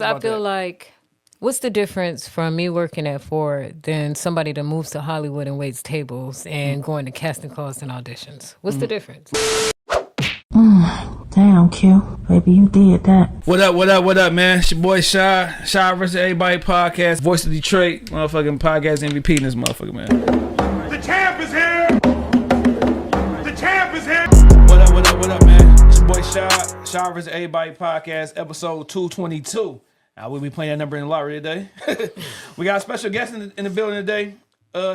I feel like, what's the difference from me working at Ford than somebody that moves to Hollywood and waits tables and going to casting calls and auditions? What's the difference? Damn, Q. Baby, you did that. What up, man? It's your boy Shad Vs Everybody Podcast. Voice of Detroit. Motherfucking podcast MVP in this motherfucker, man. The champ is here! The champ is here! What up, man? It's your boy Shad Vs Everybody Podcast, episode 222. We'll be playing that number in the lottery today. We got a special guest in the building today.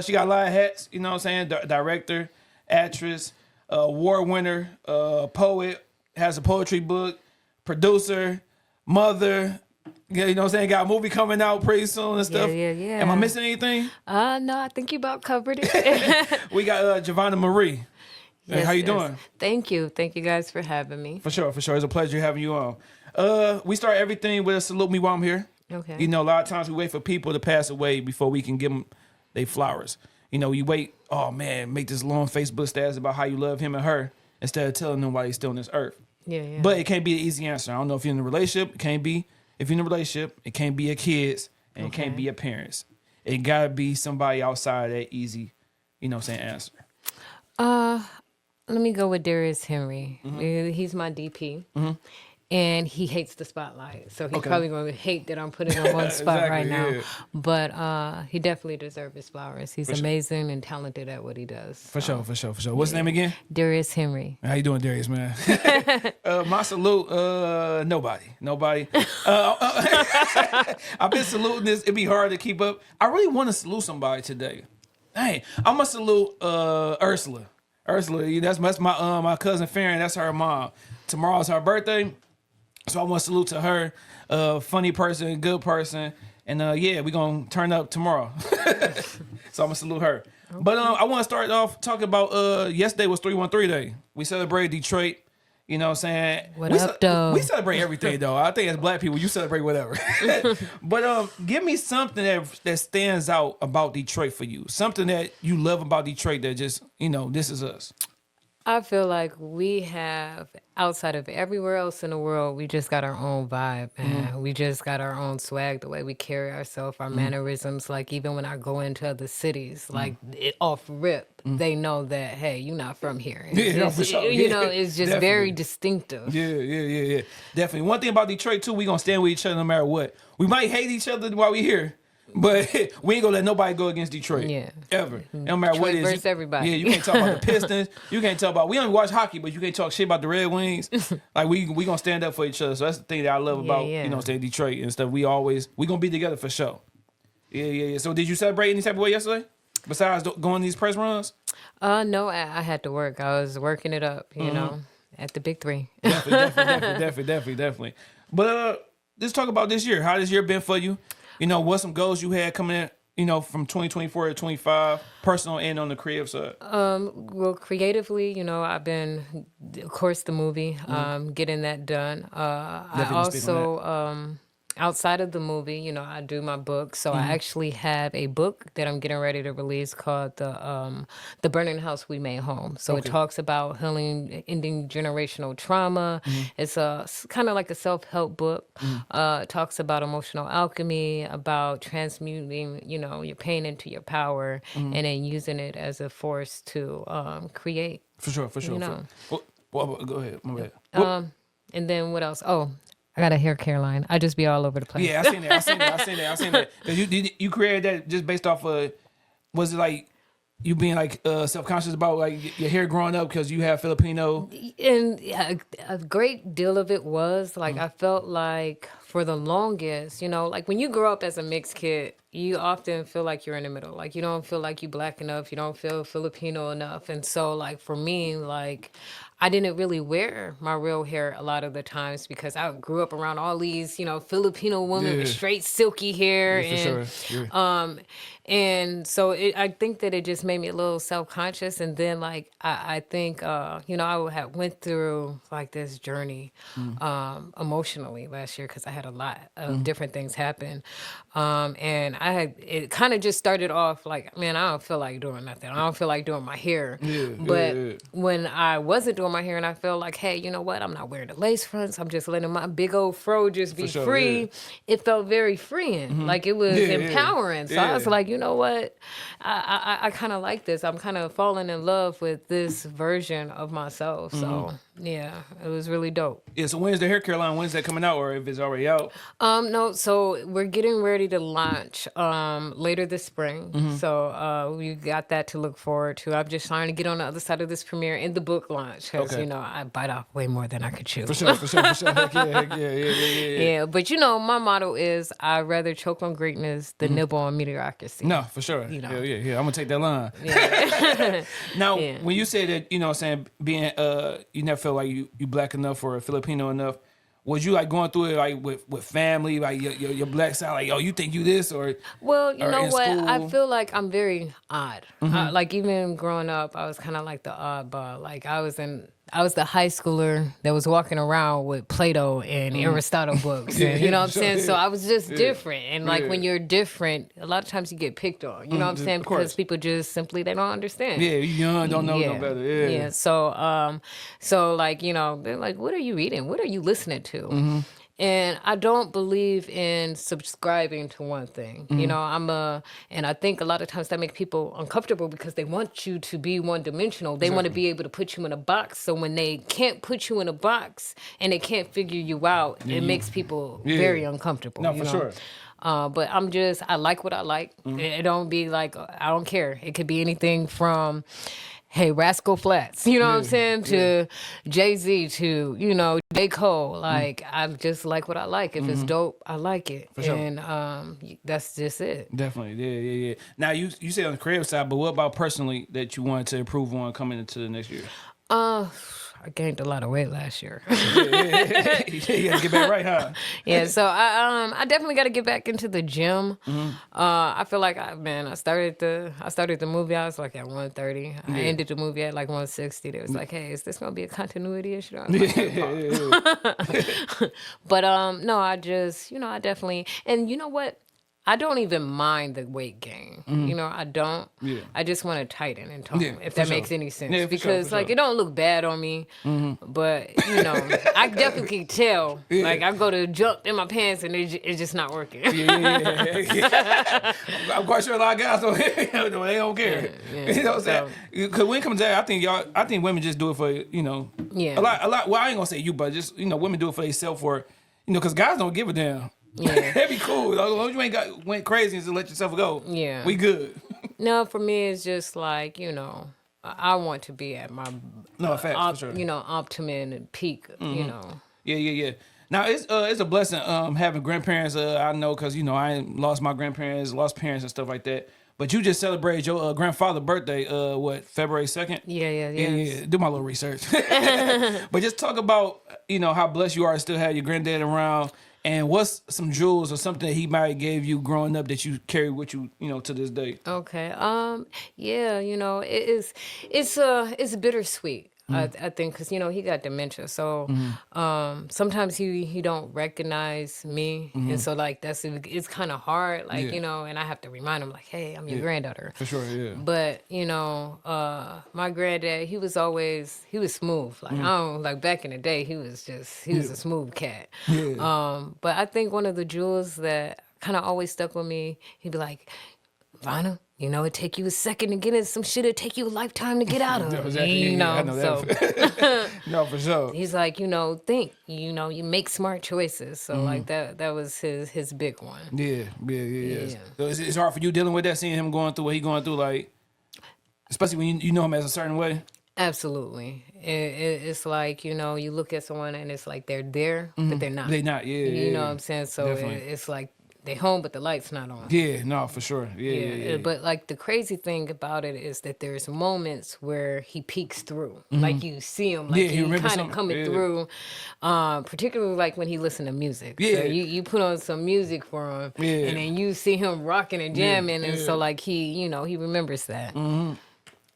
She got a lot of hats, you know what I'm saying? Director, actress, award winner, poet, has a poetry book, producer, mother. Yeah, you know what I'm saying? Got a movie coming out pretty soon and stuff. Yeah. Am I missing anything? No, I think you about covered it. We got Jovahna Marie. Yes, how you doing? Thank you guys for having me. For sure. It's a pleasure having you on. We start everything with a salute me while I'm here. Okay. You know, a lot of times we wait for people to pass away before we can give them their flowers. You know, you wait, oh man, make this long Facebook status about how you love him and her instead of telling them why he's still on this earth. Yeah. But it can't be an easy answer. I don't know if you're in a relationship. It can't be. If you're in a relationship, it can't be your kids and it can't be your parents. It gotta be somebody outside of that easy, you know what I'm saying, answer. Let me go with Darius Henry. He's my DP. And he hates the spotlight. So he's probably going to hate that I'm putting him on the spot right now. Yeah. But he definitely deserves his flowers. He's amazing and talented at what he does. For sure. What's his name again? Darius Henry. How you doing, Darius, man? My salute, nobody. I've been saluting this. It'd be hard to keep up. I really want to salute somebody today. Hey, I'm going to salute Ursula. That's my cousin Farron. That's her mom. Tomorrow's her birthday. So I want to salute to her, funny person, good person, and we're gonna turn up tomorrow. So I'm gonna salute her. Okay. But I want to start off talking about yesterday was 313 Day. We celebrated Detroit. You know what I'm saying? What up, though? We celebrate everything, though. I think as black people, you celebrate whatever. But give me something that stands out about Detroit for you. Something that you love about Detroit that just, this is us. I feel like we have, outside of everywhere else in the world, we just got our own vibe, man. We just got our own swag, the way we carry ourselves, our mannerisms. Like, even when I go into other cities, like, it off rip, they know that, hey, you're not from here. For sure. It's just very distinctive. Yeah. Definitely. One thing about Detroit, too, we going to stand with each other no matter what. We might hate each other while we here. But we ain't gonna let nobody go against Detroit. Yeah. Ever. No matter what it is. Versus everybody. Yeah, you can't talk about the Pistons. You can't talk about, we don't watch hockey, but you can't talk shit about the Red Wings. Like we gonna stand up for each other. So that's the thing that I love about, saying Detroit and stuff. We gonna be together for sure. Yeah. So did you celebrate any type of way yesterday? Besides going these press runs? No, I had to work. I was working it up, you know, at the big three. Definitely. But let's talk about this year. How this year been for you? What some goals you had coming in, from 2024 to 25, personal and on the creative side? Well, creatively, I've been, of course, the movie, getting that done. I also, outside of the movie, I do my book. So I actually have a book that I'm getting ready to release called The Burning House We Made Home. So it talks about healing, ending generational trauma. It's kind of like a self-help book. It talks about emotional alchemy, about transmuting, your pain into your power, and then using it as a force to create. For sure. Well, go ahead. My bad. And then what else? Oh, I got a hair care line. I just be all over the place. Yeah, I seen that. You created that just based off of, was it like you being like self-conscious about like your hair growing up because you have Filipino? And a great deal of it was like, I felt like for the longest, like when you grow up as a mixed kid, you often feel like you're in the middle. Like you don't feel like you black enough. You don't feel Filipino enough. And so like for me, like I didn't really wear my real hair a lot of the times because I grew up around all these, Filipino women with straight silky hair. And so I think that it just made me a little self-conscious. And then like I think you know, I had went through like this journey emotionally last year because I had a lot of different things happen. And it kind of just started off like, man, I don't feel like doing nothing. I don't feel like doing my hair. But when I wasn't doing my hair and I felt like, hey, you know what? I'm not wearing the lace fronts. I'm just letting my big old fro just be free. It felt very freeing. Like it was empowering. So I was like, you know what? I kind of like this. I'm kind of falling in love with this version of myself. So yeah, it was really dope. Yeah, so when's the hair care line? When's that coming out, or if it's already out? No, so we're getting ready to launch later this spring. So we got that to look forward to. I'm just trying to get on the other side of this premiere in the book launch because you know I bite off way more than I could chew. For sure. Heck yeah. Yeah, but you know my motto is I'd rather choke on greatness than nibble on mediocrity. No, for sure. You know. Yeah. I'm gonna take that line. Yeah. Now, when you say that, you know, what I'm saying being you never feel like you black enough or Filipino enough. Was you like going through it like with family, like your black side, like, yo, you think you this or? Well, you know what? School? I feel like I'm very odd. Like even growing up, I was kind of like the oddball. Like I was the high schooler that was walking around with Plato and Aristotle books. And, you know what I'm saying? So I was just different. And like when you're different, a lot of times you get picked on. You know what I'm saying? Because people just simply, they don't understand. Yeah, you young, don't know no better. Yeah. So like, you know, they're like, what are you reading? What are you listening to? And I don't believe in subscribing to one thing. You know, and I think a lot of times that makes people uncomfortable because they want you to be one-dimensional. They want to be able to put you in a box. So when they can't put you in a box and they can't figure you out, it makes people very uncomfortable. No, for sure. But I like what I like. It don't be like, I don't care. It could be anything from, hey, Rascal Flatts, you know what I'm saying, to Jay-Z, to, you know, J. Cole. Like, I just like what I like. If it's dope, I like it. For sure. And that's just it. Definitely, yeah. Now, you say on the creative side, but what about personally that you wanted to improve on coming into the next year? I gained a lot of weight last year. You gotta get back right, huh? Yeah, so I definitely got to get back into the gym. I feel like I started the movie. I was like at 130. I ended the movie at like 160. They was like, "Hey, is this gonna be a continuity issue?" I was like, but no, I definitely, and you know what? I don't even mind the weight gain. You know, I don't. Yeah. I just want to tighten and tone, if that makes any sense. Yeah, because, like, it don't look bad on me. But, you know, I definitely can tell. Yeah. Like, I go to jump in my pants and it's just not working. Yeah. I'm quite sure a lot of guys they don't care. Yeah. You know what I'm saying? Because when it comes to that, I think women just do it for, you know, a lot. Well, I ain't going to say you, but just, you know, women do it for themselves or, you know, because guys don't give a damn. Yeah. That'd be cool. As long as you ain't went crazy and just let yourself go. Yeah. We good. No, for me, it's just like, you know, I want to be at my for sure. You know, optimum and peak, you know. Yeah. Now, it's a blessing having grandparents. I know because, you know, I lost my grandparents, lost parents and stuff like that. But you just celebrated your grandfather's birthday, February 2nd? Yeah. Do my little research. But just talk about, you know, how blessed you are to still have your granddad around. And what's some jewels or something that he might have gave you growing up that you carry with you, you know, to this day? Okay. Yeah, you know, it's bittersweet. I think because, you know, he got dementia. So sometimes he don't recognize me. And so, like, it's kind of hard. Like, you know, and I have to remind him, like, hey, I'm your granddaughter. For sure, yeah. But, you know, my granddad, he was smooth. Like, I don't, like, back in the day, he was a smooth cat. Yeah. But I think one of the jewels that kind of always stuck with me, he'd be like, Vonna, you know, it take you a second to get in some shit. It take you a lifetime to get out of it. Exactly. You know, I know that. No, for sure. He's like, you know, think, you know, you make smart choices. So like that was his big one. Yeah. So it's hard for you dealing with that, seeing him going through what he going through, like, especially when you know him as a certain way. Absolutely. It's like, you know, you look at someone and it's like they're there, but they're not. They're not, yeah. You know what I'm saying? So it's like they home, but the light's not on. Yeah, no, for sure. Yeah. But like the crazy thing about it is that there's moments where he peeks through, like you see him, like he kind of coming through. Particularly like when he listen to music. Yeah, so you put on some music for him, and then you see him rocking and jamming, and so like he remembers that.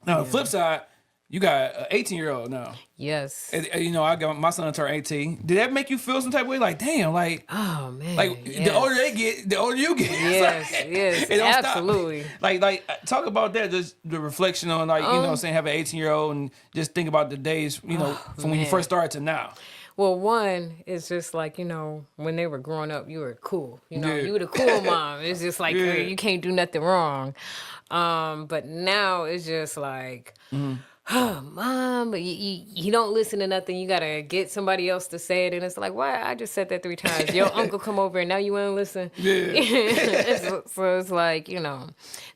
Now, the flip side, you got an 18-year-old now. Yes. And, I got my son turned 18. Did that make you feel some type of way? Like, damn, like, oh man, like the older they get, the older you get. Yes, it yes, don't absolutely. Stop. Like, talk about that. Just the reflection on, like, saying have an 18-year-old and just think about the days, from when you first started to now. Well, one is just like, when they were growing up, you were cool. You were the cool mom. It's just like, you can't do nothing wrong. But now it's just like, oh, Mom, but you don't listen to nothing. You got to get somebody else to say it. And it's like, why? I just said that 3 times. Your uncle come over and now you want to listen? Yeah. So it's like,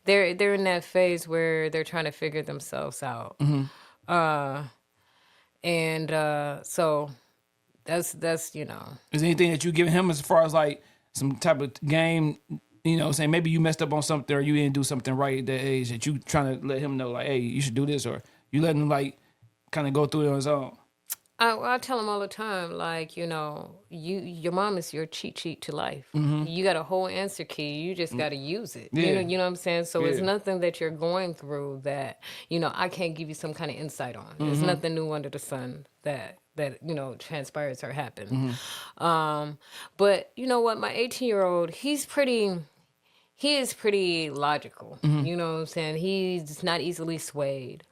they're in that phase where they're trying to figure themselves out. So that's Is there anything that you giving him as far as like some type of game, saying maybe you messed up on something or you didn't do something right at that age that you trying to let him know like, hey, you should do this, or you letting him like kind of go through it on his own? I tell him all the time, like, your mom is your cheat sheet to life. You got a whole answer key. You just got to use it. Yeah. You know what I'm saying? So it's nothing that you're going through that, I can't give you some kind of insight on. There's nothing new under the sun that transpires or happens. But you know what? My 18-year-old, he is pretty logical. You know what I'm saying? He's not easily swayed.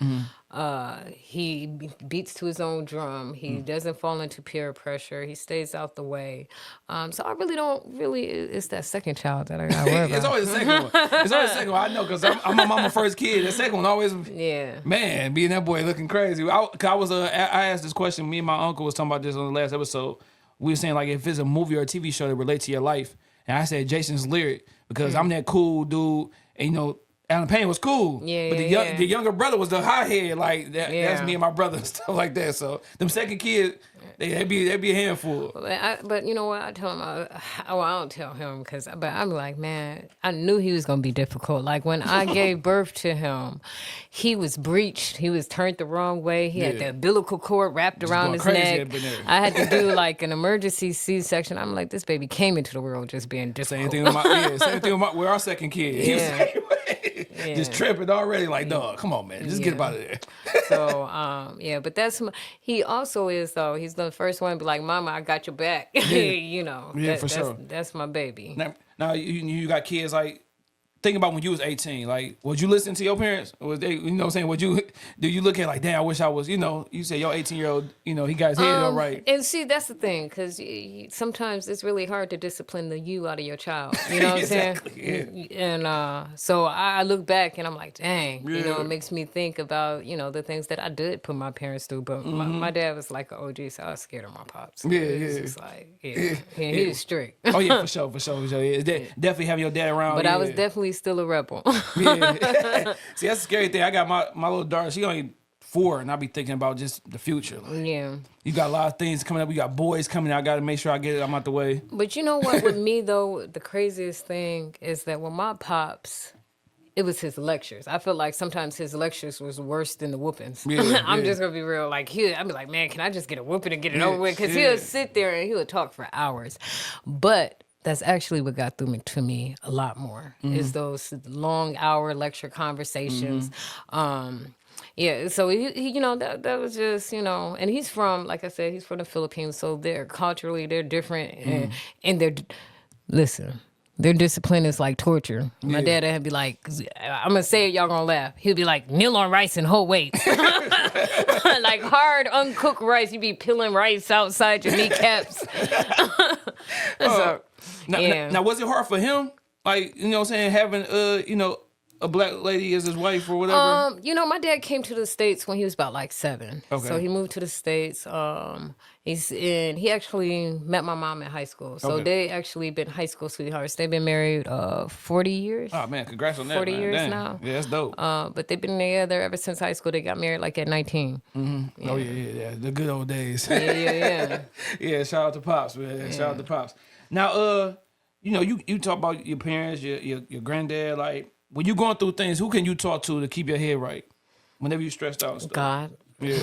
He beats to his own drum. He doesn't fall into peer pressure. He stays out the way. So I it's that second child that I got to worry about. It's always the second one. It's always the second one. I know, because I'm my mama's first kid. The second one always, man, being that boy looking crazy. I asked this question. Me and my uncle was talking about this on the last episode. We were saying, like, if it's a movie or a TV show that relates to your life. And I said Jason's Lyric, because I'm that cool dude. And, Alan Payne was cool. But the younger brother was the hothead. Like, that's me and my brother and stuff like that. So, them second kids, they'd be a handful. But you know what? I tell him, I don't tell him, but I'm like, man, I knew he was going to be difficult. Like, when I gave birth to him, he was breached. He was turned the wrong way. He had the umbilical cord wrapped around his neck. I had to do like an emergency C-section. I'm like, this baby came into the world just being difficult. Same thing with our second kid. He was the same way. Just tripping already. Like, dog, come on, man. Just get him out of there. So, but he also is, though. He's the first one to be like, Mama, I got your back. For sure. That's my baby. Now you got kids, like, think about when you was 18. Like, would you listen to your parents? Or was they, what I'm saying? Do you look at like, damn, I wish I was, you say your 18-year-old, he got his head all right. And see, that's the thing, because sometimes it's really hard to discipline the you out of your child. You know what I'm saying? Yeah. And so I look back and I'm like, dang, it makes me think about, the things that I did put my parents through. But my dad was like an OG, so I was scared of my pops. It's just like, he was strict. Oh, yeah, for sure. Yeah, definitely having your dad around. But I was definitely still a rebel. See, that's the scary thing. I got my little daughter, she only 4, and I be thinking about just the future. Like, you got a lot of things coming up. You got boys coming out. I got to make sure I get it. I'm out the way. But you know what? With me, though, the craziest thing is that with my pops, it was his lectures. I feel like sometimes his lectures was worse than the whoopings. I'm just going to be real. Like, I'd be like, man, can I just get a whooping and get it over with? Because he'll sit there and he'll talk for hours. But that's actually what got through to me a lot more, is those long hour lecture conversations. So he that was just, and he's from, like I said, he's from the Philippines, so they're different, and their discipline is like torture. My dad would be like, I'm gonna say it, y'all gonna laugh. He'd be like, kneel on rice and hold weights. Like hard, uncooked rice. You be peeling rice outside your kneecaps. Now, was it hard for him? Like, having, a black lady as his wife or whatever? My dad came to the States when he was about like 7. Okay. So he moved to the States. He actually met my mom in high school. So they actually been high school sweethearts. They've been married 40 years. Oh, man, congrats on that, 40 years now. Yeah, that's dope. But they've been together ever since high school. They got married like at 19. Mm-hmm. Yeah. Oh, yeah. The good old days. Yeah. Yeah, shout out to Pops, man. Shout out to Pops. Now, you talk about your parents, your granddad. Like when you going through things, who can you talk to keep your head right? Whenever you stressed out and stuff. God. Yeah.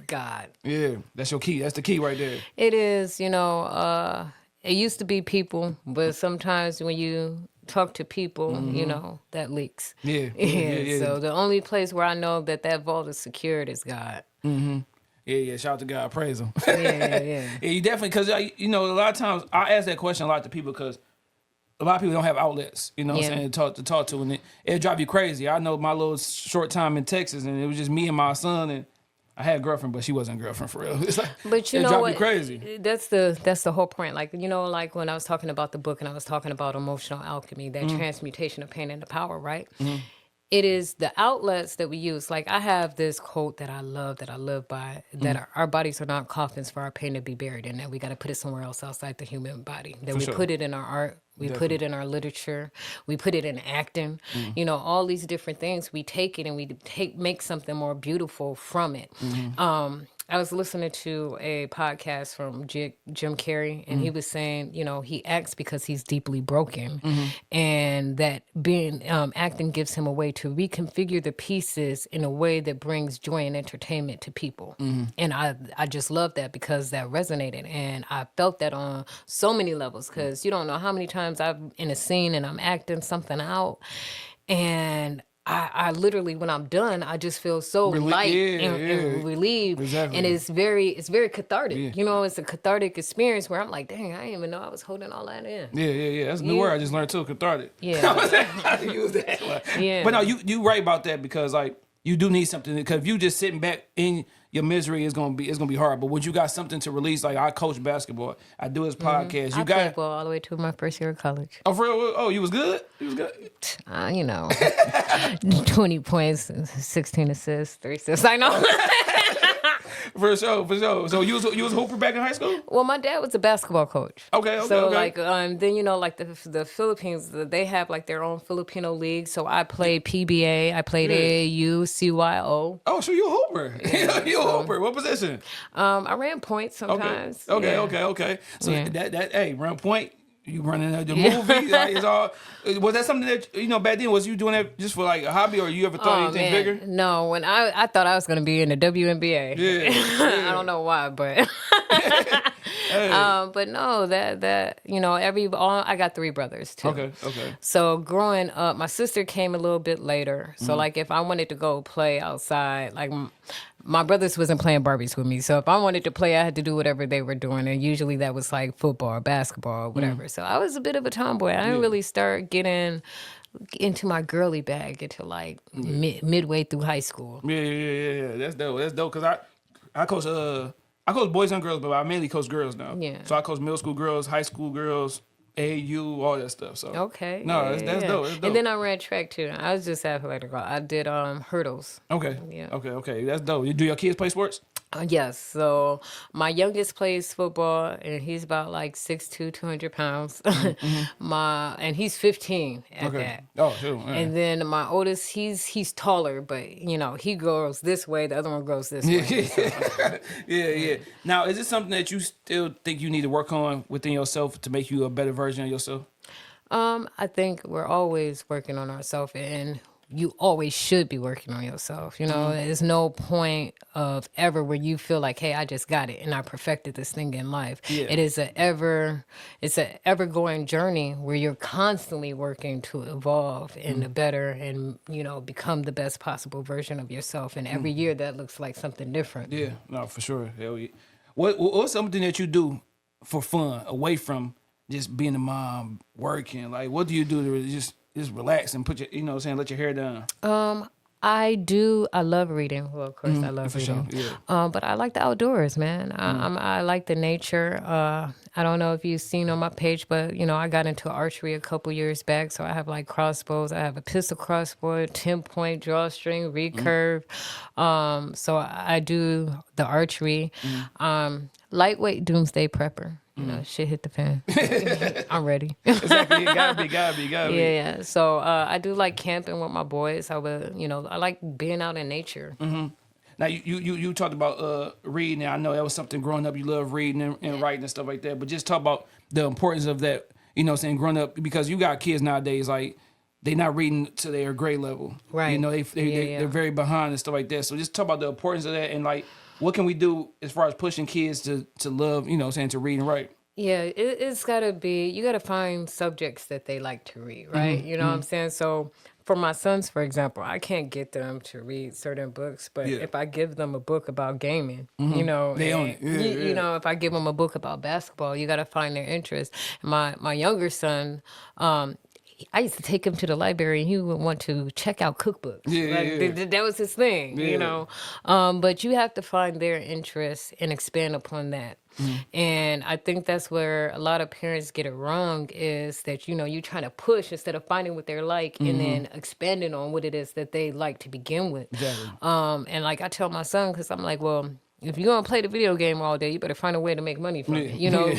God. Yeah, that's your key. That's the key right there. It is, it used to be people, but sometimes when you talk to people, that leaks. Yeah. So the only place where I know that vault is secured is God. Yeah. Shout out to God. Praise him. Yeah. Yeah, you definitely, because, a lot of times I ask that question a lot to people because a lot of people don't have outlets, what I'm saying, to talk to, and it'll drive you crazy. I know my little short time in Texas, and it was just me and my son, and I had a girlfriend, but she wasn't a girlfriend for real. It's like, but you it know drive what? you crazy. That's the whole point. Like, like when I was talking about the book and I was talking about emotional alchemy, that transmutation of pain into power, right? It is the outlets that we use. Like I have this quote that I live by, that our bodies are not coffins for our pain to be buried in, that we got to put it somewhere else outside the human body. That we put it in our art, we put it in our literature, we put it in acting, all these different things. We take it and we make something more beautiful from it. I was listening to a podcast from Jim Carrey, and he was saying, he acts because he's deeply broken, and that being acting gives him a way to reconfigure the pieces in a way that brings joy and entertainment to people. And I just love that because that resonated, and I felt that on so many levels, because you don't know how many times I'm in a scene and I'm acting something out, and I literally, when I'm done, I just feel so light and relieved. Exactly. And it's very cathartic. It's a cathartic experience where I'm like, dang, I didn't even know I was holding all that in. Yeah. That's a new word I just learned too, cathartic. Yeah. I use that. Yeah. But no, you right about that, because like you do need something, because if you just sitting back in your misery, it's gonna be hard. But when you got something to release, like I coach basketball, I do this podcast. I played ball all the way to my first year of college. Oh, for real? Oh, you was good? You was good? 20 points, 16 assists, 3 assists. I know. For sure. So you was a hooper back in high school? Well, my dad was a basketball coach. Okay. So like, then like the Philippines, they have like their own Filipino league. So I played PBA, I played AAU, CYO. Oh, so you a hooper? You a hooper? What position? I ran points sometimes. Okay. So hey, run point. You running the movie? Like, it's all. Was that something that back then? Was you doing that just for like a hobby, or you ever thought anything bigger? No, when I thought I was gonna be in the WNBA. Yeah. I don't know why, but. But no, that I got 3 brothers too. Okay. So growing up, my sister came a little bit later. So like if I wanted to go play outside, like my brothers wasn't playing Barbies with me. So if I wanted to play, I had to do whatever they were doing, and usually that was like football or basketball or whatever. So I was a bit of a tomboy. I didn't really start getting into my girly bag until like midway through high school. Yeah. That's dope. Cause I coach boys and girls, but I mainly coach girls now. Yeah. So I coach middle school girls, high school girls, AAU, all that stuff. So okay. No, that's dope. That's dope. And then I ran track too. I was just athletic. I did hurdles. Okay. Yeah. Okay. That's dope. Do your kids play sports? Yes. So my youngest plays football, and he's about like 6'2", 200 pounds. And he's 15 at that. Oh, sure. Yeah. And then my oldest, he's taller, but he grows this way, the other one grows this way. Yeah. Now, is it something that you still think you need to work on within yourself to make you a better version of yourself? I think we're always working on ourselves, and you always should be working on yourself. There's no point of ever where you feel like, hey, I just got it and I perfected this thing in life. Yeah. It's an ever going journey where you're constantly working to evolve and to better and, become the best possible version of yourself. And every year that looks like something different. Yeah, no, for sure. Hell yeah. What's something that you do for fun away from just being a mom, working? Like, what do you do to just relax and put your, let your hair down? I love reading. Well, of course, I love reading. Sure. Yeah. But I like the outdoors, man. I like the nature. I don't know if you've seen on my page, but, I got into archery a couple years back. So I have like crossbows. I have a pistol crossbow, 10-point drawstring, recurve. So I do the archery. Lightweight doomsday prepper. Shit hit the fan. I'm ready. Exactly. It gotta be. Yeah. So I do like camping with my boys. I like being out in nature. Mm-hmm. Now you talked about reading. I know that was something growing up you love reading and writing and stuff like that. But just talk about the importance of that. you know what I'm saying, growing up, because you got kids nowadays, like, they not reading to their grade level. Right. You know, they're very behind and stuff like that. So just talk about the importance of that and, like, what can we do as far as pushing kids to love, you know what I'm saying, to read and write? Yeah, it's got to be, you got to find subjects that they like to read, right? You know what I'm saying? So for my sons, for example, I can't get them to read certain books, but if I give them a book about gaming, you know, they own it. You know, if I give them a book about basketball, you got to find their interest. My younger son, I used to take him to the library and he would want to check out cookbooks. That was his thing, you know. But you have to find their interest and expand upon that. And I think that's where a lot of parents get it wrong, is that, you know, you're trying to push instead of finding what they're like and then expanding on what it is that they like to begin with. Exactly. And like I tell my son, because I'm like, well, if you're going to play the video game all day, you better find a way to make money from it. You know,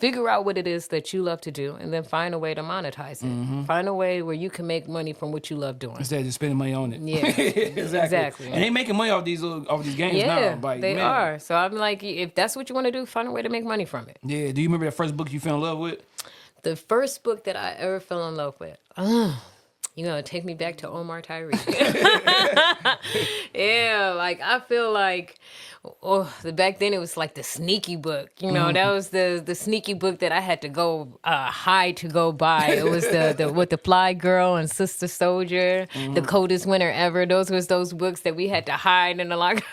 figure out what it is that you love to do and then find a way to monetize it. Find a way where you can make money from what you love doing. Instead of just spending money on it. Yeah, exactly. And they making money off these games Yeah, now. Like, they man. are. So I'm like, if that's what you want to do, find a way to make money from it. Yeah. Do you remember the first book you fell in love with? The first book that I ever fell in love with. You're going to take me back to Omar Tyree. Yeah, like I feel like back then it was like the sneaky book. You know, that was the sneaky book that I had to go hide to go buy. It was the with the Fly Girl and Sister Soldier, The Coldest Winter Ever. Those was those books that we had to hide in the locker.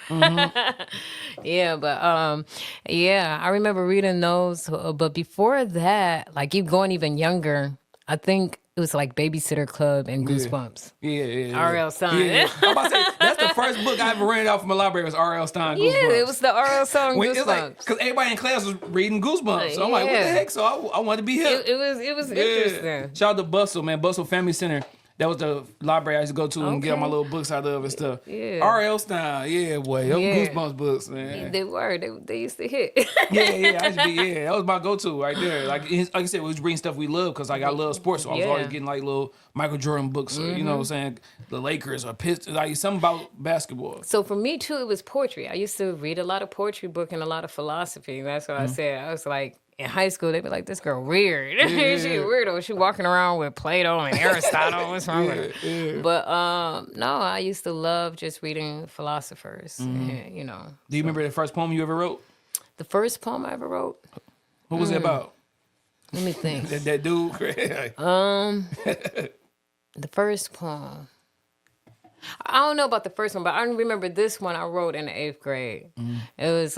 Yeah, but I remember reading those. But before that, like you going even younger, I think it was like Babysitter Club and Goosebumps. Yeah. R.L. Stein. Yeah. I'm about to say, that's the first book I ever rented out from a library was R.L. Stein, Goosebumps. Yeah, it was the R.L. Stein Goosebumps. Because everybody in class was reading Goosebumps. So I'm like, what the heck? So I wanted to be here. It was interesting. Shout out to Bustle, man. Bustle Family Center. That was the library I used to go to and get all my little books out of and stuff. Yeah. R.L. Stein. Yeah, boy. Them Goosebumps books, man. They were. They used to hit. That was my go-to right there. Like I said, we was reading stuff we love because like I love sports. So I was always getting like little Michael Jordan books, or, you know what I'm saying? The Lakers or Pistons, like something about basketball. So for me too, it was poetry. I used to read a lot of poetry book and a lot of philosophy. That's what I said. I was like, in high school, they'd be like, this girl weird. She a weirdo. She walking around with Plato and Aristotle. What's wrong with her? But no, I used to love just reading philosophers, and, you know. Do you remember the first poem you ever wrote? The first poem I ever wrote? What was it about? Let me think. that dude? The first poem. I don't know about the first one, but I remember this one I wrote in the 8th grade. It was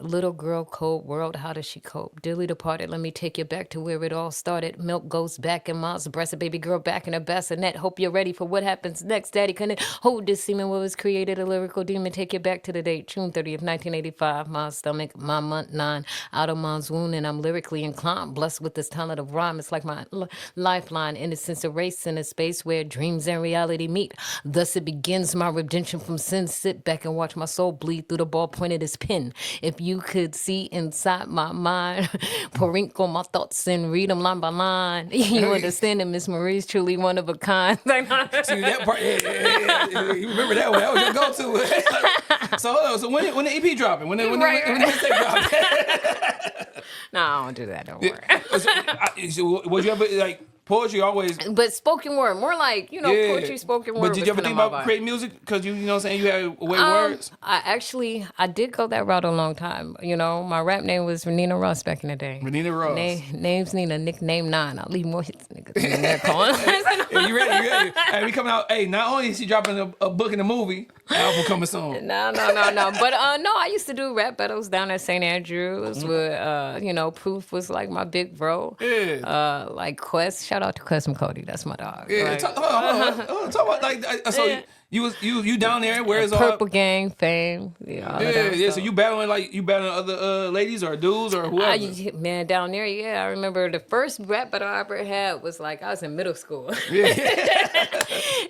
Little Girl, Cold World, How Does She Cope? Dearly departed, let me take you back to where it all started. Milk goes back in mom's breast, a baby girl back in a bassinet. Hope you're ready for what happens next. Daddy couldn't hold this semen what was created. A lyrical demon, take you back to the date, June 30th, 1985. My stomach, my month 9, out of mom's wound, and I'm lyrically inclined. Blessed with this talent of rhyme, it's like my lifeline. Innocence erased in a space where dreams and reality meet. Thus it begins my redemption from sin. Sit back and watch my soul bleed through the ball point of this pen. If you could see inside my mind, pour ink on my thoughts and read them line by line, you understand that Miss Marie's truly one of a kind. See that part? Yeah. You remember that one? That was your go-to. So hold on. So when the EP dropping? When the mixtape dropping? No, I don't do that. Don't worry. So was you ever like? Poetry always, but spoken word, more like, you know, poetry, spoken word. But did you ever think about creating music? Because you know what I'm saying, you had a way words. I did go that route a long time. You know, my rap name was Renina Ross back in the day. Renina Ross. Name's Nina, nickname 9. I'll leave more hits niggas than they're calling. Hey, you ready? Hey, we coming out. Hey, not only is she dropping a book in the movie, album coming soon. No. But no, I used to do rap battles down at St. Andrews with, you know, Proof was like my big bro. Yeah. Like Quest. Shout out to Quest McCody. That's my dog. Yeah. Like, Talk about like so. You down there? Where's Purple Gang fame? Yeah. So you battling other ladies or dudes or whoever? Man, down there, I remember the first rap battle I ever had was like I was in middle school. Yeah.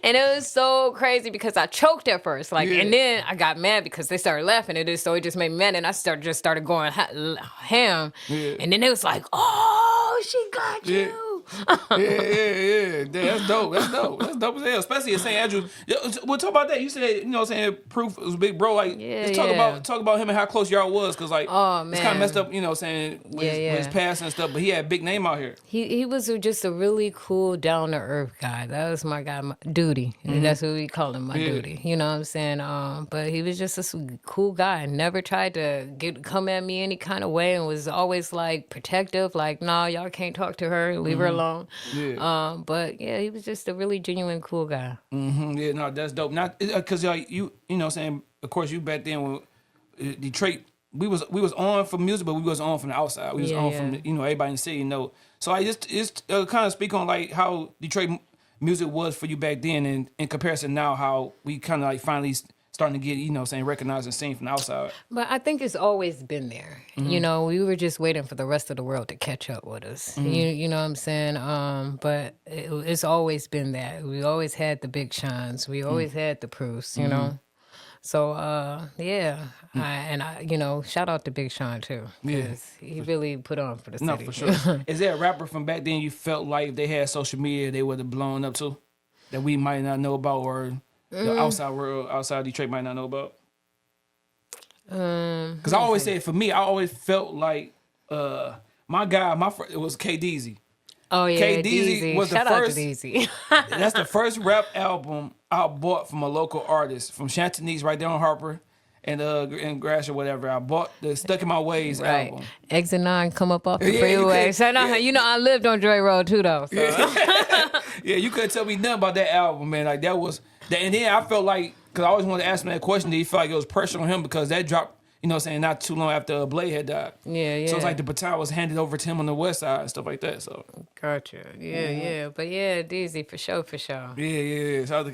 And it was so crazy because I choked at first, and then I got mad because they started laughing at it, so it just made me mad, and I started going ham. Yeah. And then it was like, oh, she got you. Yeah. That's dope. That's dope as hell. Especially at St. Andrews. We'll talk about that. You said, saying Proof was big bro. Like, let's talk about him and how close y'all was, because like, it's kind of messed up. Saying with his past and stuff. But he had a big name out here. He was just a really cool, down to earth guy. That was my guy, Duty. That's what we called him, my Duty. You know what I'm saying? But he was just a cool guy. Never tried to come at me any kind of way, and was always like protective. Like, no, y'all can't talk to her. Leave her alone. Yeah. But yeah, he was just a really genuine, cool guy. Yeah, no, that's dope. Not because you know what I'm saying. Of course, you back then when Detroit. We was on for music, but we was on from the outside. We was on from everybody in the city. So I just kind of speak on like how Detroit music was for you back then, and in comparison now, how we kind of like finally starting to get recognized and seen from the outside. But I think it's always been there. We were just waiting for the rest of the world to catch up with us. You know what I'm saying? But it's always been that. We always had the big shines. We always had the proofs. You know. So, shout out to Big Sean, too. Yeah. He really put on for the city. No, for sure. Is there a rapper from back then you felt like if they had social media, they would have blown up too? That we might not know about, or the outside world, outside Detroit might not know about? Because I always say, for me, I always felt like my guy, it was K-Deezy. Oh, yeah, K-Deezy was Shout the first. Out to Deezy. That's the first rap album I bought from a local artist from Chantanese, right there on Harper and Grass or whatever. I bought the Stuck in My Ways album. Exit 9 come up off the freeway. I lived on Joy Road too, though. So. Yeah, you couldn't tell me nothing about that album, man. Like that was, and then I felt like, because I always wanted to ask him that question, did he feel like it was pressure on him because that dropped? Not too long after Blade had died. Yeah. So it's like the baton was handed over to him on the west side and stuff like that. So gotcha. Yeah. But yeah, Deezy for sure. Yeah. So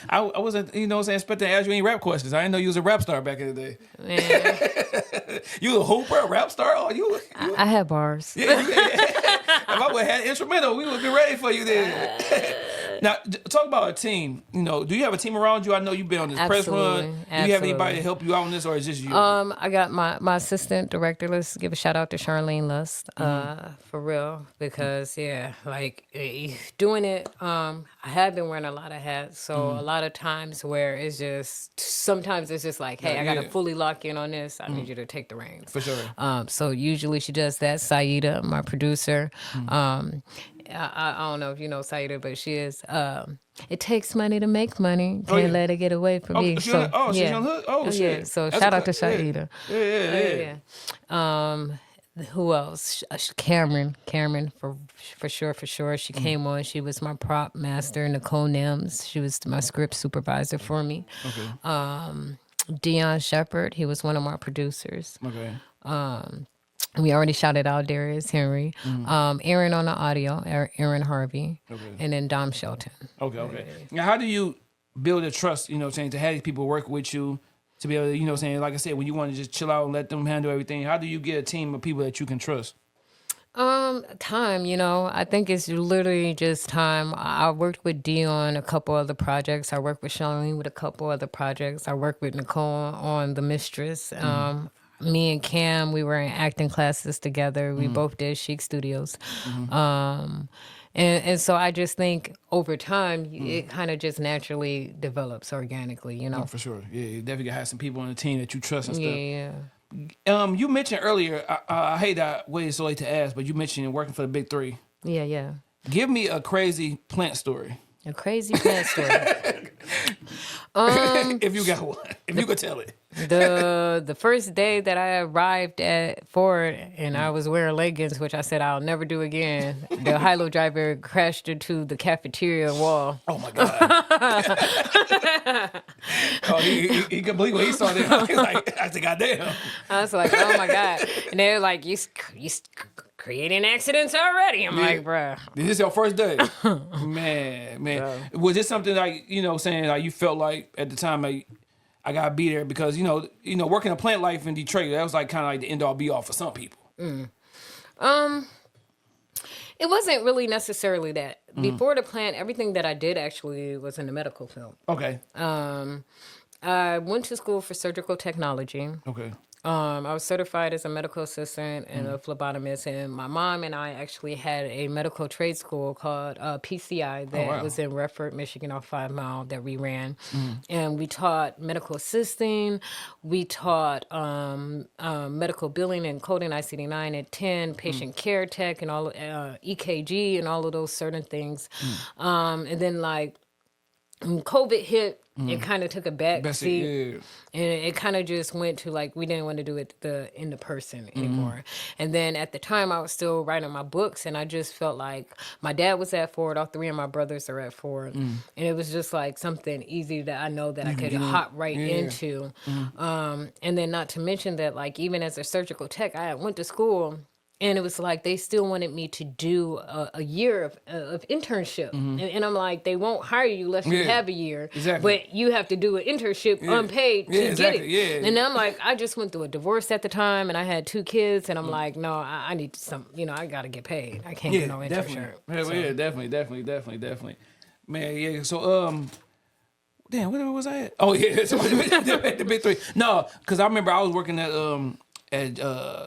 I wasn't, expecting to ask you any rap questions. I didn't know you was a rap star back in the day. Man. You a hooper, a rap star? Oh, you I had bars. Yeah. If I would have had instrumental, we would be ready for you then. Now, talk about a team. Do you have a team around you? I know you've been on this press run. Do you have anybody to help you out on this, or is this you? I got my assistant director. Let's give a shout out to Charlene Lust, for real, because doing it. I have been wearing a lot of hats, so a lot of times where sometimes it's just like, hey, I gotta fully lock in on this. I need you to take the reins. For sure. So usually she does that. Saida, my producer. I don't know if you know Saida, but she is. It takes money to make money. Can't let it get away from me. She's on hood? Oh, shit. Yeah. So shout out to Saida. Yeah. Who else? Cameron, for sure. She came on. She was my prop master. Nicole Nims. She was my script supervisor for me. Okay. Dion Shepard. He was one of my producers. Okay. We already shouted out Darius Henry. Aaron on the audio, Aaron Harvey, and then Dom Shelton. Okay. Now, how do you build a trust, to have these people work with you, to be able to, like I said, when you want to just chill out and let them handle everything, how do you get a team of people that you can trust? Time, I think it's literally just time. I worked with Dee on a couple other projects. I worked with Charlene with a couple other projects. I worked with Nicole on The Mistress. Me and Cam, we were in acting classes together. We both did Chic Studios. And so I just think over time, it kind of just naturally develops organically, Oh, for sure. Yeah, you definitely got to have some people on the team that you trust and stuff. Yeah. You mentioned earlier, I hate that waited so late to ask, but you mentioned working for the Big Three. Yeah. Give me a crazy plant story. A crazy plant story. If you got one, if you could tell it. The first day that I arrived at Ford and I was wearing leggings, which I said I'll never do again, the high-low driver crashed into the cafeteria wall. Oh my God. He couldn't believe what he saw there. I said, goddamn. I was like, oh my God. And they were like, you creating accidents already. I'm like, bruh. This is your first day. Man. Yeah. Was this something like, saying like you felt like at the time like I gotta be there because working a plant life in Detroit, that was like kind of like the end all be all for some people. It wasn't really necessarily that. Before the plant, everything that I did actually was in the medical field. Okay. I went to school for surgical technology. Okay. I was certified as a medical assistant and a phlebotomist, and my mom and I actually had a medical trade school called PCI that was in Redford, Michigan, off 5 Mile that we ran, and we taught medical assisting, we taught medical billing and coding, ICD-9 and 10, patient care tech, and all EKG and all of those certain things, and then like when COVID hit. It kind of took a back seat, and it kind of just went to like we didn't want to do it in the person anymore. And then at the time, I was still writing my books, and I just felt like my dad was at Ford, all 3 of my brothers are at Ford, and it was just like something easy that I know that I could hop right into. And then not to mention that like even as a surgical tech, I went to school. And it was like they still wanted me to do a year of internship. And I'm like, they won't hire you unless you have a year. Exactly. But you have to do an internship unpaid to get it. Yeah. And I'm like, I just went through a divorce at the time, and I had 2 kids. And I'm like, no, I need some, I got to get paid. I can't get no internship. Definitely. Man, yeah. So, damn, where was I at? Oh, yeah. So, the big 3. No, because I remember I was working at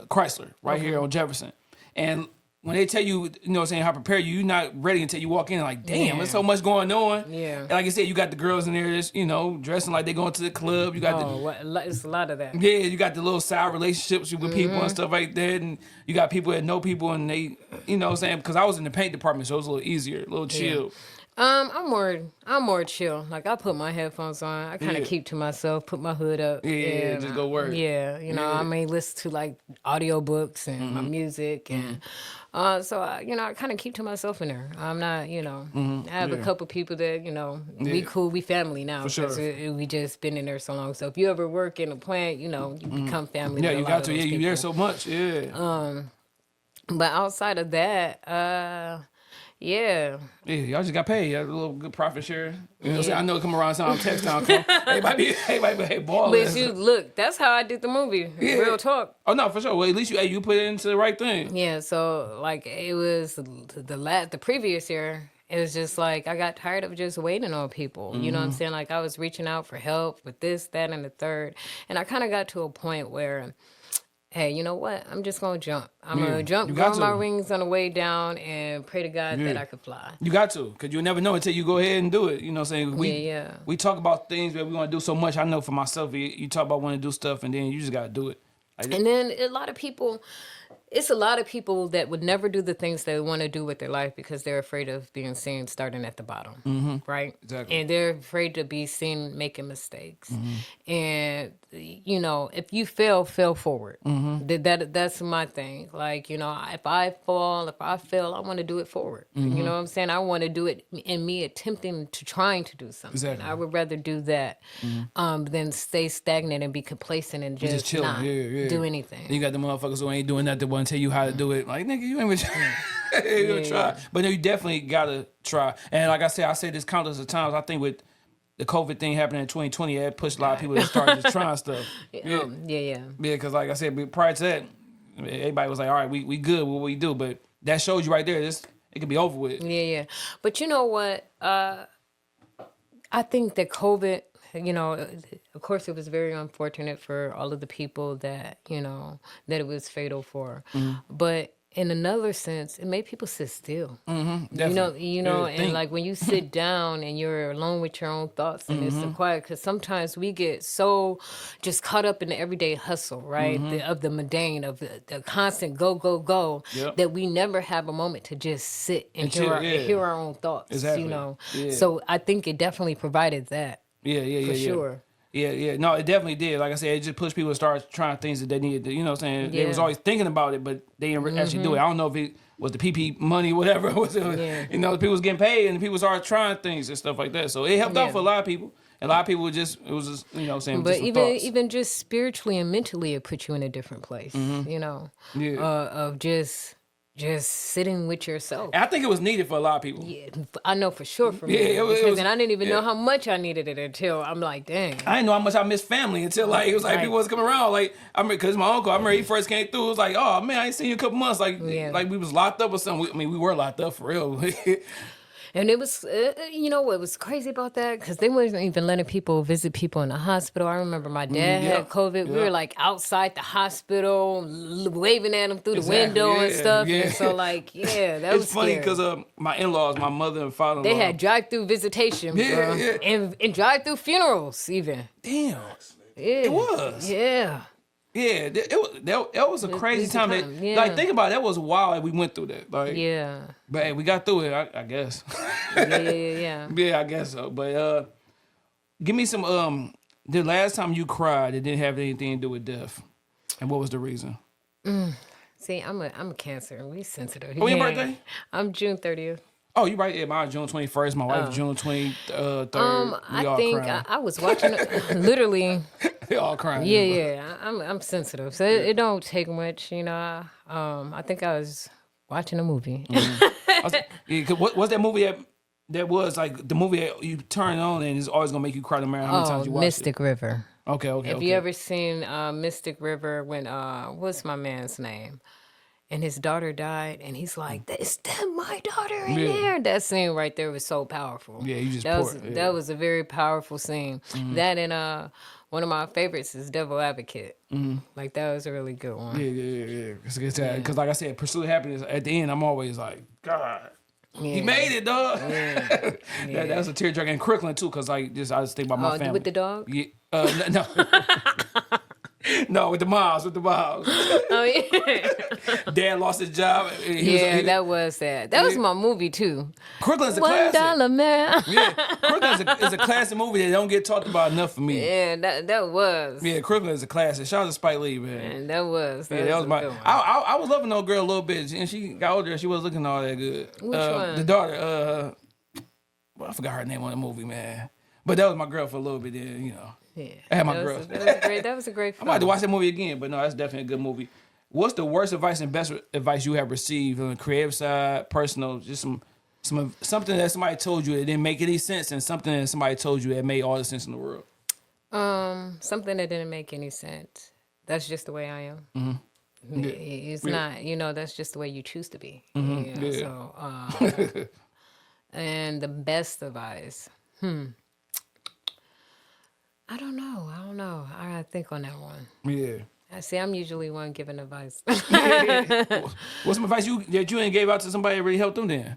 Chrysler here on Jefferson, and when they tell you, how prepare you, you're not ready until you walk in. Like, damn, there's so much going on. Yeah. And like I said, you got the girls in there, just dressing like they going to the club. You got it's a lot of that. Yeah, you got the little side relationships with people and stuff like that, and you got people that know people, and they, because I was in the paint department, so it was a little easier, a little chill. Yeah. I'm more chill. Like I put my headphones on. I kind of keep to myself. Put my hood up. Yeah, just go work. Yeah, I may listen to like audiobooks and my music, and so I kind of keep to myself in there. I'm not, I have a couple people that we cool, we family now. For sure. We just been in there so long. So if you ever work in a plant, you become family. Yeah, with you a got lot to. of Yeah, those you there people. so much. Yeah. But outside of that, yeah. Yeah, y'all just got paid. Y'all a little good profit share. You know what I'm saying? I know it come around time, text time come. Everybody be balling. But you look, that's how I did the movie. Yeah. Real talk. Oh no, for sure. Well, at least you put it into the right thing. Yeah, so like it was the previous year. It was just like I got tired of just waiting on people. You know what I'm saying? Like I was reaching out for help with this, that, and the third, and I kind of got to a point where, hey, you know what? I'm just gonna jump. I'm gonna jump, grow my wings on the way down, and pray to God that I could fly. You got to, because you'll never know until you go ahead and do it. You know what I'm saying? We talk about things that we want to do so much. I know for myself, you talk about wanting to do stuff, and then you just got to do it. And then a lot of people that would never do the things they want to do with their life because they're afraid of being seen starting at the bottom, right? Exactly. And they're afraid to be seen making mistakes. And, if you fail forward. That's my thing. Like, if I fall, if I fail, I want to do it forward. You know what I'm saying? I want to do it in me trying to do something. Exactly. I would rather do that than stay stagnant and be complacent and just chilling. not do anything. You got the motherfuckers who ain't doing nothing but tell you how to do it. Like, nigga, you ain't even try. But no, you definitely gotta try. And like I said this countless of times. I think with the COVID thing happening in 2020, it pushed a lot of people to start just trying stuff. Yeah, because like I said, prior to that, everybody was like, all right, we good with what we do. But that shows you right there, it could be over with. Yeah. But you know what? I think that COVID, of course, it was very unfortunate for all of the people that, that it was fatal for. But in another sense, it made people sit still. Definitely. And like when you sit down and you're alone with your own thoughts and it's so quiet, because sometimes we get so just caught up in the everyday hustle, right? Of the mundane, of the constant go, that we never have a moment to just sit and hear our own thoughts. Exactly. So I think it definitely provided that. For sure. Yeah. No, it definitely did. Like I said, it just pushed people to start trying things that they needed to, you know what I'm saying? They was always thinking about it, but they didn't actually do it. I don't know if it was the PP money, whatever. People was getting paid and people started trying things and stuff like that. So it helped out for a lot of people. A lot of people it was just, you know what I'm saying? But just even just spiritually and mentally, it put you in a different place, of just sitting with yourself. And I think it was needed for a lot of people. Yeah, I know for sure for me. Because I didn't even know how much I needed it until I'm like, dang. I didn't know how much I missed family until it was like people was coming around. Like I remember, cause my uncle, I remember he first came through. It was like, oh man, I ain't seen you in a couple months. Like we was locked up or something. I mean, we were locked up for real. And it was, you know what was crazy about that? Because they wasn't even letting people visit people in the hospital. I remember my dad had COVID. We were like outside the hospital, waving at him through the window and stuff. Yeah. And so like, that was It's funny scary. because my in-laws, my mother and father-in-law. They had drive-through visitation, bro. And drive-through funerals even. Damn. Yeah. It was. Yeah. Yeah, that was a crazy time. Yeah. Like, think about it. That was wild that we went through that. Like, Yeah. but hey, we got through it, I guess. Yeah. Yeah, I guess so. But give me some. The last time you cried, it didn't have anything to do with death, and what was the reason? See, I'm a Cancer. We sensitive. Oh, your birthday? I'm June 30th. Oh, you right. Yeah, mine June 21st. My wife June 23rd. I think I was watching literally. They all crying. Yeah. I'm sensitive, so it don't take much, you know. I think I was watching a movie. What's that movie that was like the movie that you turn on and it's always gonna make you cry no matter how many times you watch Mystic River. Okay. Have you ever seen Mystic River when what's my man's name? And his daughter died, and he's like, "Is that my daughter in there?" That scene right there was so powerful. Yeah, you just that was a very powerful scene. That and one of my favorites is Devil Advocate. Like that was a really good one. Yeah. Because like I said, Pursue Happiness. At the end, I'm always like, God, he made it, dog. Yeah. That was a tearjerker. And Crooklyn too, because I just think about my family With the dog. Yeah. No. No, with the moms. Oh yeah. Dad lost his job. That was sad. That was my movie too. Crooklyn's a $1 classic. man. Yeah, Crooklyn is a classic movie that don't get talked about enough for me. Yeah, that was. Yeah, Crooklyn is a classic. Shout out to Spike Lee, man. And that was. That was my. I was loving old girl a little bit, and she got older. She wasn't looking all that good. Which one? The daughter. Well, I forgot her name on the movie, man. But that was my girl for a little bit. Then Yeah. I had my girl. That was a great film. I might have to watch that movie again, but no, that's definitely a good movie. What's the worst advice and best advice you have received on the creative side, personal, just something that somebody told you that didn't make any sense, and something that somebody told you that made all the sense in the world? Something that didn't make any sense. That's just the way I am. Mm-hmm. It's not, that's just the way you choose to be. Mm-hmm. Yeah. So, and the best advice, I don't know. I gotta think on that one. Yeah. I see. I'm usually one giving advice. What's some advice that you ain't gave out to somebody that really helped them then?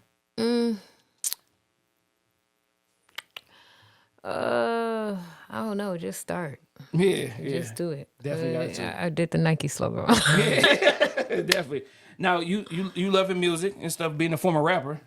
I don't know. Just start. Yeah. Just do it. Definitely got to. I did the Nike slogan. Yeah, definitely. Now you loving music and stuff, being a former rapper.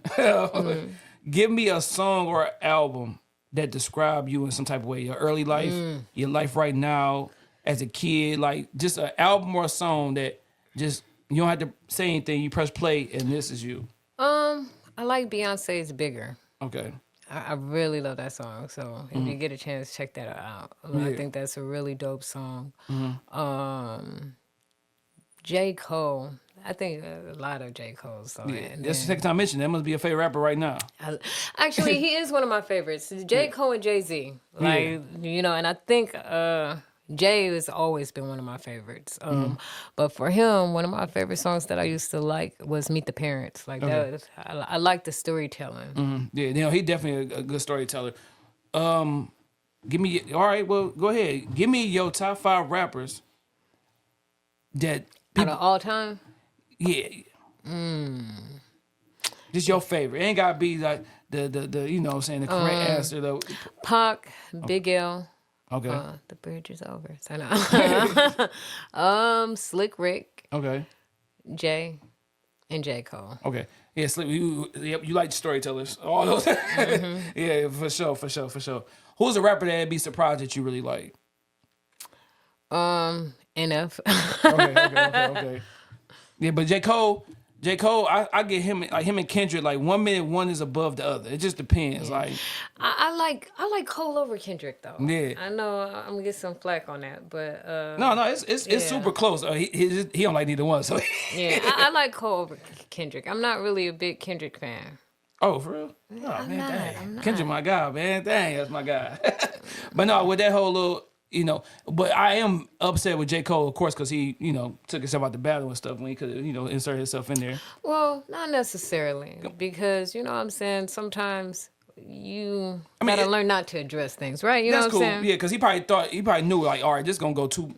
Give me a song or an album that describe you in some type of way. Your early life, your life right now as a kid, like just an album or a song that just you don't have to say anything. You press play and this is you. I like Beyonce's Bigger. Okay. I really love that song. So if you get a chance, check that out. I think that's a really dope song. J. Cole. I think a lot of J. Cole's songs. Yeah. That's the second time I mentioned that. Must be a favorite rapper right now. Actually, he is one of my favorites. J. Cole and Jay-Z. And I think Jay has always been one of my favorites. But for him, one of my favorite songs that I used to like was Meet the Parents. Like I like the storytelling. Yeah, he definitely a good storyteller. All right, well, go ahead. Give me your top 5 rappers that Out of all time? Yeah. Just your favorite. It ain't gotta be like the what I'm saying, the correct answer though. Pac, Big L. Okay. The bridge is over. So no. Slick Rick, Okay. Jay, and J. Cole. Okay. Yeah, Slick, you like storytellers. All those. Yeah, for sure. Who's a rapper that'd be surprised that you really like? NF. Okay. Yeah, but J. Cole, I get him and Kendrick, like 1 minute one is above the other. It just depends. Like I like Cole over Kendrick though. Yeah. I know I'm gonna get some flack on that, but no, it's super close. He don't like neither one, so yeah, I like Cole over Kendrick. I'm not really a big Kendrick fan. Oh, for real? Oh, man, dang. Kendrick, my guy, man. Dang, that's my guy. But no, with that whole little, you know. But I am upset with J. Cole, of course, because he, you know, took himself out the battle and stuff when he could have, you know, inserted himself in there. Well, not necessarily, because you know what I'm saying. Sometimes you gotta learn not to address things, right? You know what I'm saying? Yeah, because he probably knew like, all right, it's gonna go too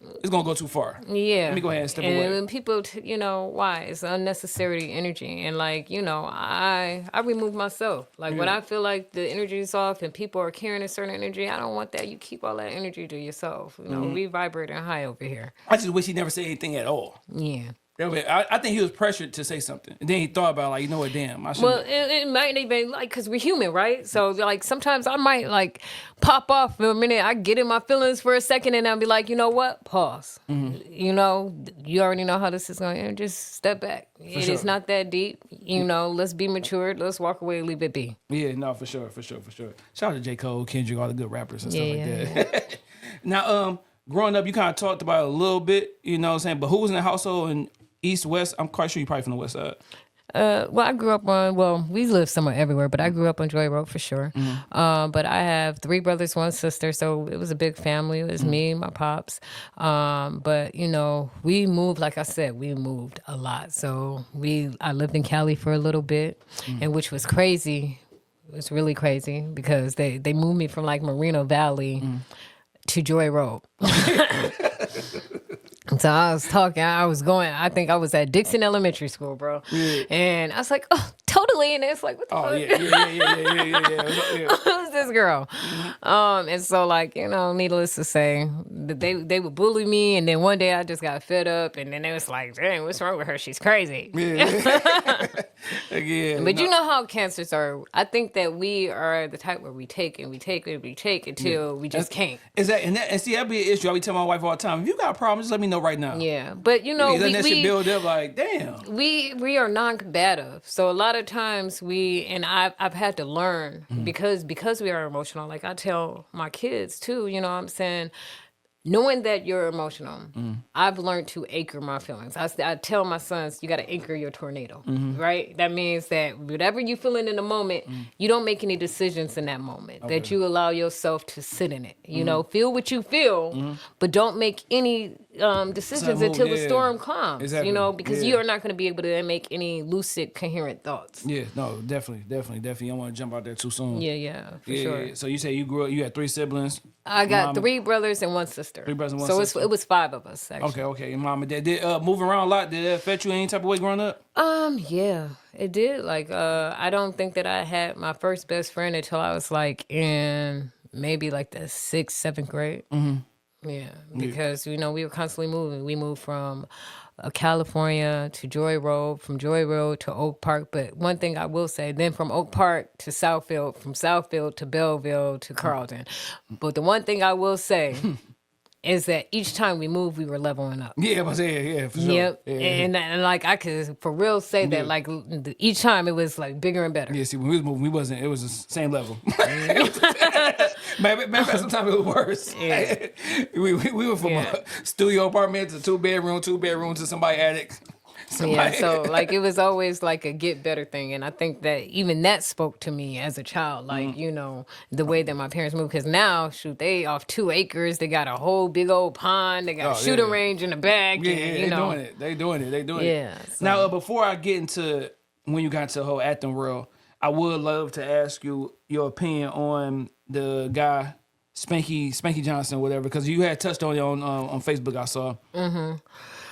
far. Yeah. Let me go ahead and step and away. when people, you know, why it's unnecessary energy, and like, you know, I remove myself. Like when I feel like the energy is off and people are carrying a certain energy, I don't want that. You keep all that energy to yourself. You know, we vibrating high over here. I just wish he never said anything at all. Yeah. I think he was pressured to say something, and then he thought about like, you know what, damn, I should. Well, it might even like because we're human, right? So like sometimes I might like pop off for a minute. I get in my feelings for a second, and I'll be like, you know what? Pause. You know, you already know how this is going to end. Just step back. It's not that deep. You know, let's be matured. Let's walk away and leave it be. Yeah, no, for sure. Shout out to J. Cole, Kendrick, all the good rappers and stuff like that. Now, growing up, you kind of talked about it a little bit, you know what I'm saying? But who was in the household in East, West? I'm quite sure you're probably from the West Side. Well, I grew up we lived somewhere everywhere, but I grew up on Joy Road for sure. But I have 3 brothers, 1 sister, so it was a big family. It was me, my pops. But, you know, we moved, like I said, we moved a lot. So I lived in Cali for a little bit, and which was crazy. It was really crazy because they moved me from like Moreno Valley to Joy Road. So I think I was at Dixon Elementary School, bro. Yeah. And I was like, oh, totally. And it's like, what the fuck? Yeah. Who's this girl? And so like, you know, needless to say, they would bully me. And then one day I just got fed up. And then they was like, dang, what's wrong with her? She's crazy. Yeah. But you know how cancers are. I think that we are the type where we take and we take and we take until we just can't. And see, that'd be an issue. I be telling my wife all the time, if you got a problem, just let me know right now. Yeah. But you know, that shit build up like, damn. We are non-combative. So a lot of times I've had to learn because we are emotional. Like I tell my kids too, you know what I'm saying? Knowing that you're emotional, I've learned to anchor my feelings. I tell my sons, you got to anchor your tornado, right? That means that whatever you're feeling in the moment, you don't make any decisions in that moment, that you allow yourself to sit in it. You know, feel what you feel, but don't make any decisions until the storm calms, exactly. You know, because you are not going to be able to make any lucid, coherent thoughts. Yeah, no, definitely. You don't want to jump out there too soon. Yeah, for sure. Yeah. So you say you had 3 siblings? I got 3 brothers and 1 sister. 3 brothers and 1 sister. So it was 5 of us, actually. Okay. Your mom and dad did moving around a lot. Did that affect you in any type of way growing up? Yeah, it did. Like, I don't think that I had my first best friend until I was like in maybe like the 6th, 7th grade. Yeah, because you know we were constantly moving. We moved from California to Joy Road, from Joy Road to Oak Park. But one thing I will say, then from Oak Park to Southfield, from Southfield to Belleville to Carlton. But the one thing I will say is that each time we moved, we were leveling up. Yeah, for sure. Yep. Yeah. And like I could for real say that like each time it was like bigger and better. Yeah, see, when we was moving, it was the same level. Matter of fact, sometimes it was worse. Yeah. we were from a studio apartment to 2 bedroom to somebody's attic. Yeah, so like it was always like a get better thing, and I think that even that spoke to me as a child, like you know the way that my parents moved. Because now, shoot, they off 2 acres, they got a whole big old pond, they got a shooting range in the back. Yeah, and, they doing it. Yeah. So. Now, before I get into when you got into the whole acting world, I would love to ask you your opinion on the guy Spanky Johnson, or whatever, because you had touched on it on Facebook. I saw.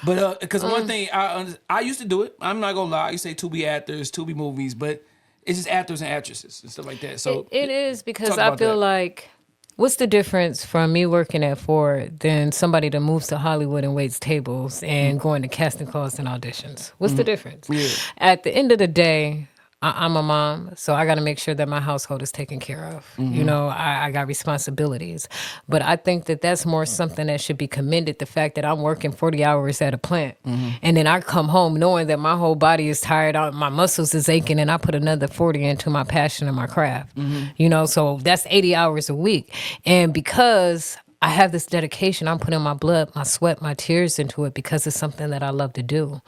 But because one thing I used to do it, I'm not gonna lie. You say to be actors, to be movies, but it's just actors and actresses and stuff like that. So it is because I feel like what's the difference from me working at Ford than somebody that moves to Hollywood and waits tables and going to casting calls and auditions? What's the difference? Yeah. At the end of the day, I'm a mom, so I got to make sure that my household is taken care of. You know, I got responsibilities. But I think that that's more something that should be commended, the fact that I'm working 40 hours at a plant. And then I come home knowing that my whole body is tired, my muscles is aching, and I put another 40 into my passion and my craft. You know, so that's 80 hours a week. And because I have this dedication, I'm putting my blood, my sweat, my tears into it because it's something that I love to do.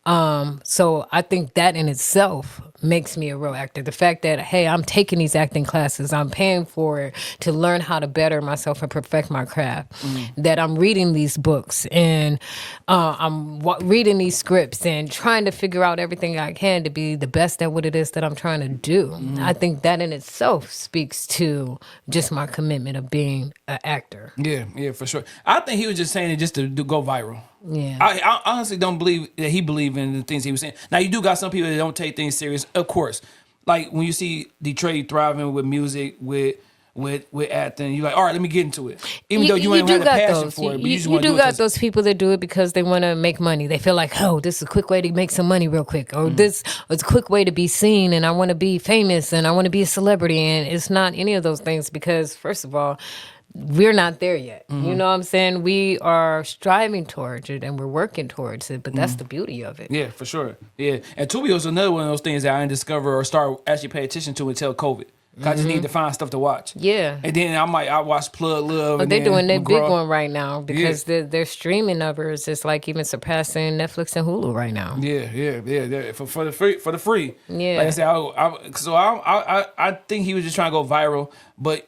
So I think that in itself makes me a real actor. The fact that, hey, I'm taking these acting classes, I'm paying for it to learn how to better myself and perfect my craft, that I'm reading these books and I'm reading these scripts and trying to figure out everything I can to be the best at what it is that I'm trying to do. I think that in itself speaks to just my commitment of being an actor. Yeah, for sure. I think he was just saying it just to go viral. Yeah. I honestly don't believe that he believed in the things he was saying. Now, you do got some people that don't take things serious, of course. Like, when you see Detroit thriving with music, with acting, you're like, all right, let me get into it. Even though you ain't had a passion for it, but you just want to do it. You do got those people that do it because they want to make money. They feel like, oh, this is a quick way to make some money real quick. Or this is a quick way to be seen, and I want to be famous, and I want to be a celebrity. And it's not any of those things because, first of all, we're not there yet. You know what I'm saying? We are striving towards it and we're working towards it, but that's the beauty of it. Yeah, for sure. Yeah. And Tubi was another one of those things that I didn't discover or start actually pay attention to until COVID. I just need to find stuff to watch. Yeah. And then I watch Plug Love. But they're doing their big one right now because Yeah. their streaming numbers is like even surpassing Netflix and Hulu right now. Yeah. For the free. Yeah. Like I said, I think he was just trying to go viral, but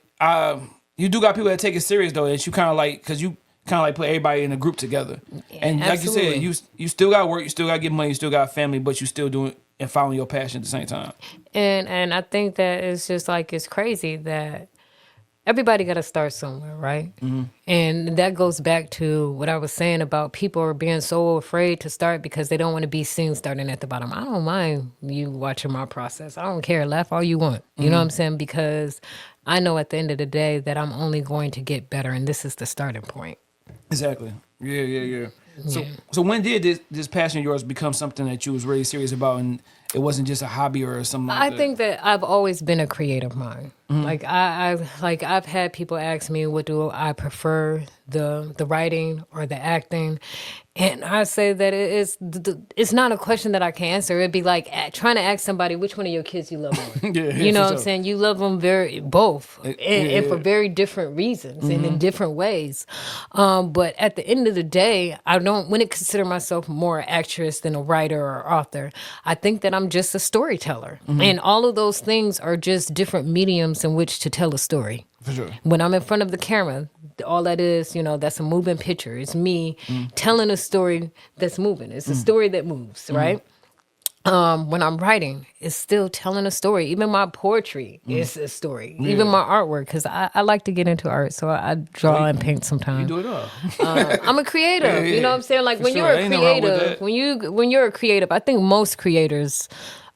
you do got people that take it serious though, that you kind of like, because you kind of like put everybody in a group together. And like absolutely. you said, you still got work, you still got to get money, you still got family, but you still doing and following your passion at the same time. And I think that it's just like, it's crazy that everybody got to start somewhere, right? And that goes back to what I was saying about people are being so afraid to start because they don't want to be seen starting at the bottom. I don't mind you watching my process. I don't care. Laugh all you want. You know what I'm saying? Because I know at the end of the day that I'm only going to get better, and this is the starting point. Exactly. Yeah. So when did this passion of yours become something that you was really serious about, and it wasn't just a hobby or something like that? I think that I've always been a creative mind. Like I've had people ask me, what do I prefer, the writing or the acting? And I say that it's not a question that I can answer. It'd be like trying to ask somebody which one of your kids you love more. You know what I'm saying? You love them both, and for very different reasons and in different ways. But at the end of the day, I wouldn't consider myself more an actress than a writer or author. I think that I'm just a storyteller, and all of those things are just different mediums in which to tell a story. For sure. When I'm in front of the camera, all that is, that's a moving picture. It's me telling a story that's moving. It's a story that moves, right? When I'm writing, it's still telling a story. Even my poetry is a story. Even my artwork, because I like to get into art, so I draw and paint sometimes. You do it all. I'm a creative. You know what I'm saying? Like, when you're a creative, when you're a creative, I think most creators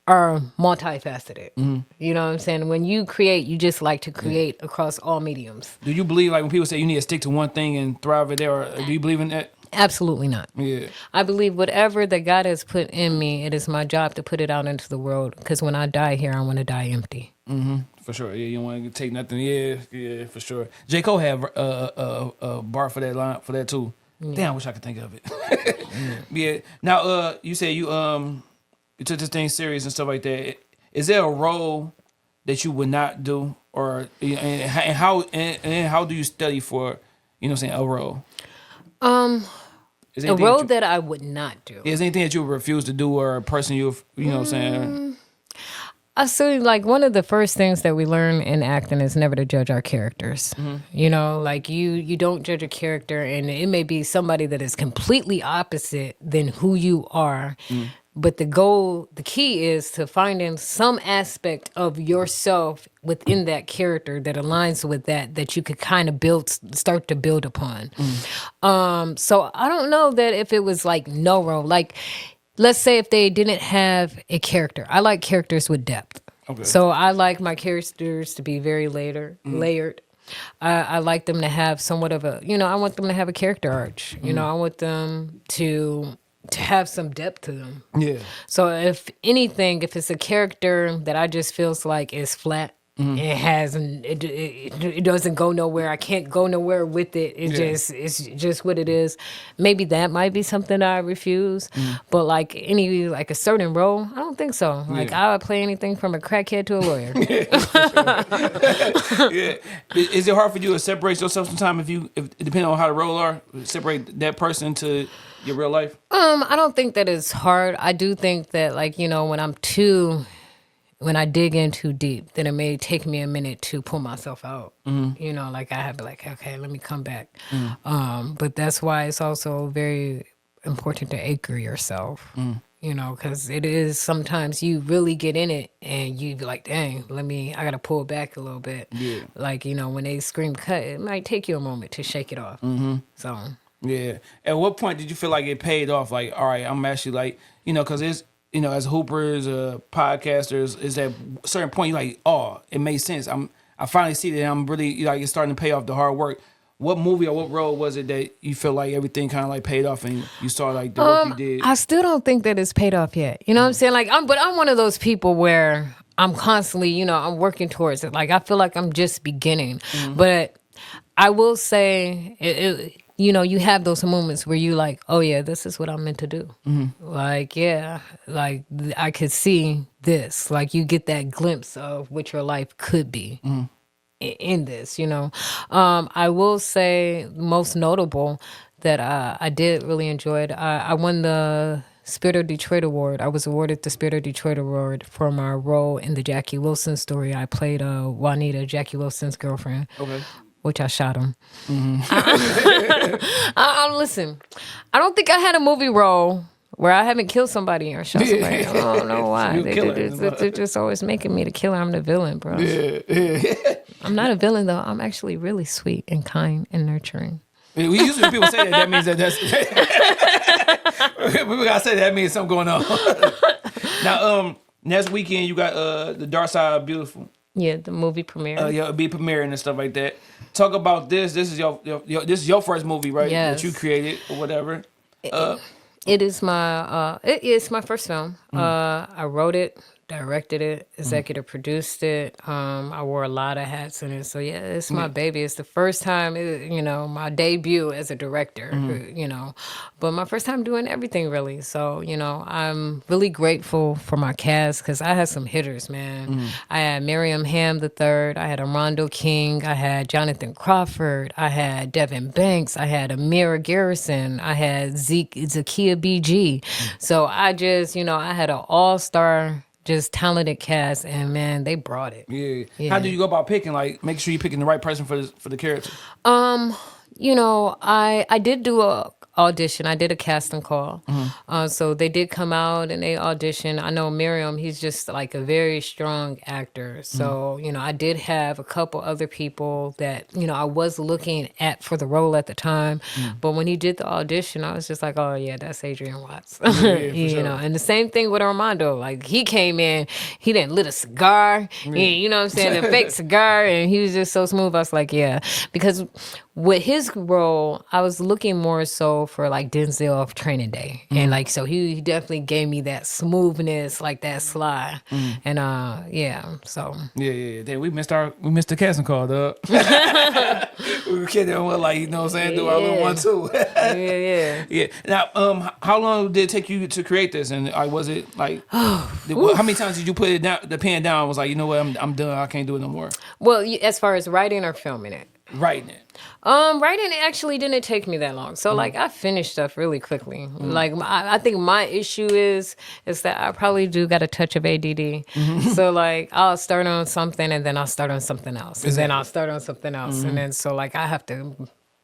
are multifaceted. You know what I'm saying? When you create, you just like to create across all mediums. Do you believe, like, when people say you need to stick to one thing and thrive at there, or do you believe in that? Absolutely not. Yeah. I believe whatever that God has put in me, it is my job to put it out into the world, because when I die here, I want to die empty. For sure. Yeah, you don't want to take nothing. Yeah, for sure. J. Cole had a bar for that line, for that too. Damn, I wish I could think of it. Yeah. Now, you said you took this thing serious and stuff like that. Is there a role that you would not do, or and how do you study for, a role? A role that I would not do. Is there anything that you would refuse to do, or a person you know what I'm saying? I see, like, one of the first things that we learn in acting is never to judge our characters. Like, you don't judge a character, and it may be somebody that is completely opposite than who you are. But the key is to finding some aspect of yourself within that character that aligns with that you could kind of start to build upon. So I don't know that if it was like no role, like, let's say if they didn't have a character. I like characters with depth. Okay. So I like my characters to be very layered. I like them to have somewhat of I want them to have a character arc. I want them to have some depth to them. Yeah. So if anything, if it's a character that I just feels like is flat, it doesn't go nowhere. I can't go nowhere with it. It's just what it is. Maybe that might be something I refuse. But like a certain role, I don't think so. Like, I would play anything from a crackhead to a lawyer. Is it hard for you to separate yourself sometimes if depending on how the role are, separate that person to your real life? I don't think that is hard. I do think that, like, when I'm too when I dig in too deep, then it may take me a minute to pull myself out. You know, like I have to like, okay, let me come back. But that's why it's also very important to anchor yourself. You know, because it is sometimes you really get in it and you be like, dang, I got to pull back a little bit. Yeah. Like, you know, when they scream cut, it might take you a moment to shake it off. So. Yeah. At what point did you feel like it paid off? Like, all right, I'm actually like, you know, because it's, you know, as hoopers, podcasters, is that certain point you're like, oh, it makes sense. I finally see that I'm really, like, it's starting to pay off the hard work. What movie or what role was it that you feel like everything kind of like paid off and you saw like the work you did? I still don't think that it's paid off yet. You know what I'm saying? Like, I'm one of those people where I'm constantly, you know, I'm working towards it. Like, I feel like I'm just beginning. But I will say, you know, you have those moments where you like, oh yeah, this is what I'm meant to do. Like, yeah, like I could see this. Like, you get that glimpse of what your life could be. In this, you know. I will say most notable that I did really enjoy it. I won the Spirit of Detroit Award. I was awarded the Spirit of Detroit Award for my role in the Jackie Wilson story. I played Juanita, Jackie Wilson's girlfriend. Okay. Which I shot him. Listen, I don't think I had a movie role where I haven't killed somebody or shot somebody. I don't know why. They're just always making me the killer. I'm the villain, bro. I'm not a villain, though. I'm actually really sweet and kind and nurturing. We usually when people say that means that's... we gotta say that means something going on. Now, next weekend, you got The Dark Side of Beautiful. Yeah, the movie premiere. Yeah, it'll be premiering and stuff like that. Talk about this. This is your first movie, right? Yes. That you created or whatever. It is my first film. I wrote it, directed it, executive produced it. I wore a lot of hats in it. So yeah, it's my baby. It's the first time, you know, my debut as a director, you know, but my first time doing everything really. So, you know, I'm really grateful for my cast because I had some hitters, man. I had Miriam Ham III, I had Armando King, I had Jonathan Crawford, I had Devin Banks, I had Amira Garrison, I had Zakia BG. So I just, you know, I had an all-star just talented cast, and man, they brought it. Yeah. How do you go about picking? Like, make sure you're picking the right person for the character. You know, I did do a audition. I did a casting call. So they did come out and they auditioned. I know Miriam, he's just like a very strong actor. So, you know, I did have a couple other people that, you know, I was looking at for the role at the time. But when he did the audition, I was just like, oh yeah, that's Adrian Watts. You know, and the same thing with Armando. Like, he came in, he didn't lit a cigar. You know what I'm saying? A fake cigar. And he was just so smooth. I was like, yeah. Because with his role, I was looking more so for like Denzel of Training Day. And like, so he definitely gave me that smoothness, like that sly. And yeah, so. Yeah. Then we missed the casting call, dog. We were kidding, like, you know what I'm saying, do our little one too. Yeah. Now, how long did it take you to create this? And was it like, how many times did you put it down, the pen down, was like, you know what, I'm done, I can't do it no more? Well, as far as writing or filming it? Writing it. Writing it actually didn't take me that long. So like, I finished stuff really quickly. Like, I think my issue is that I probably do got a touch of ADD. So like, I'll start on something and then I'll start on something else. And then I'll start on something else. And then so like, I have to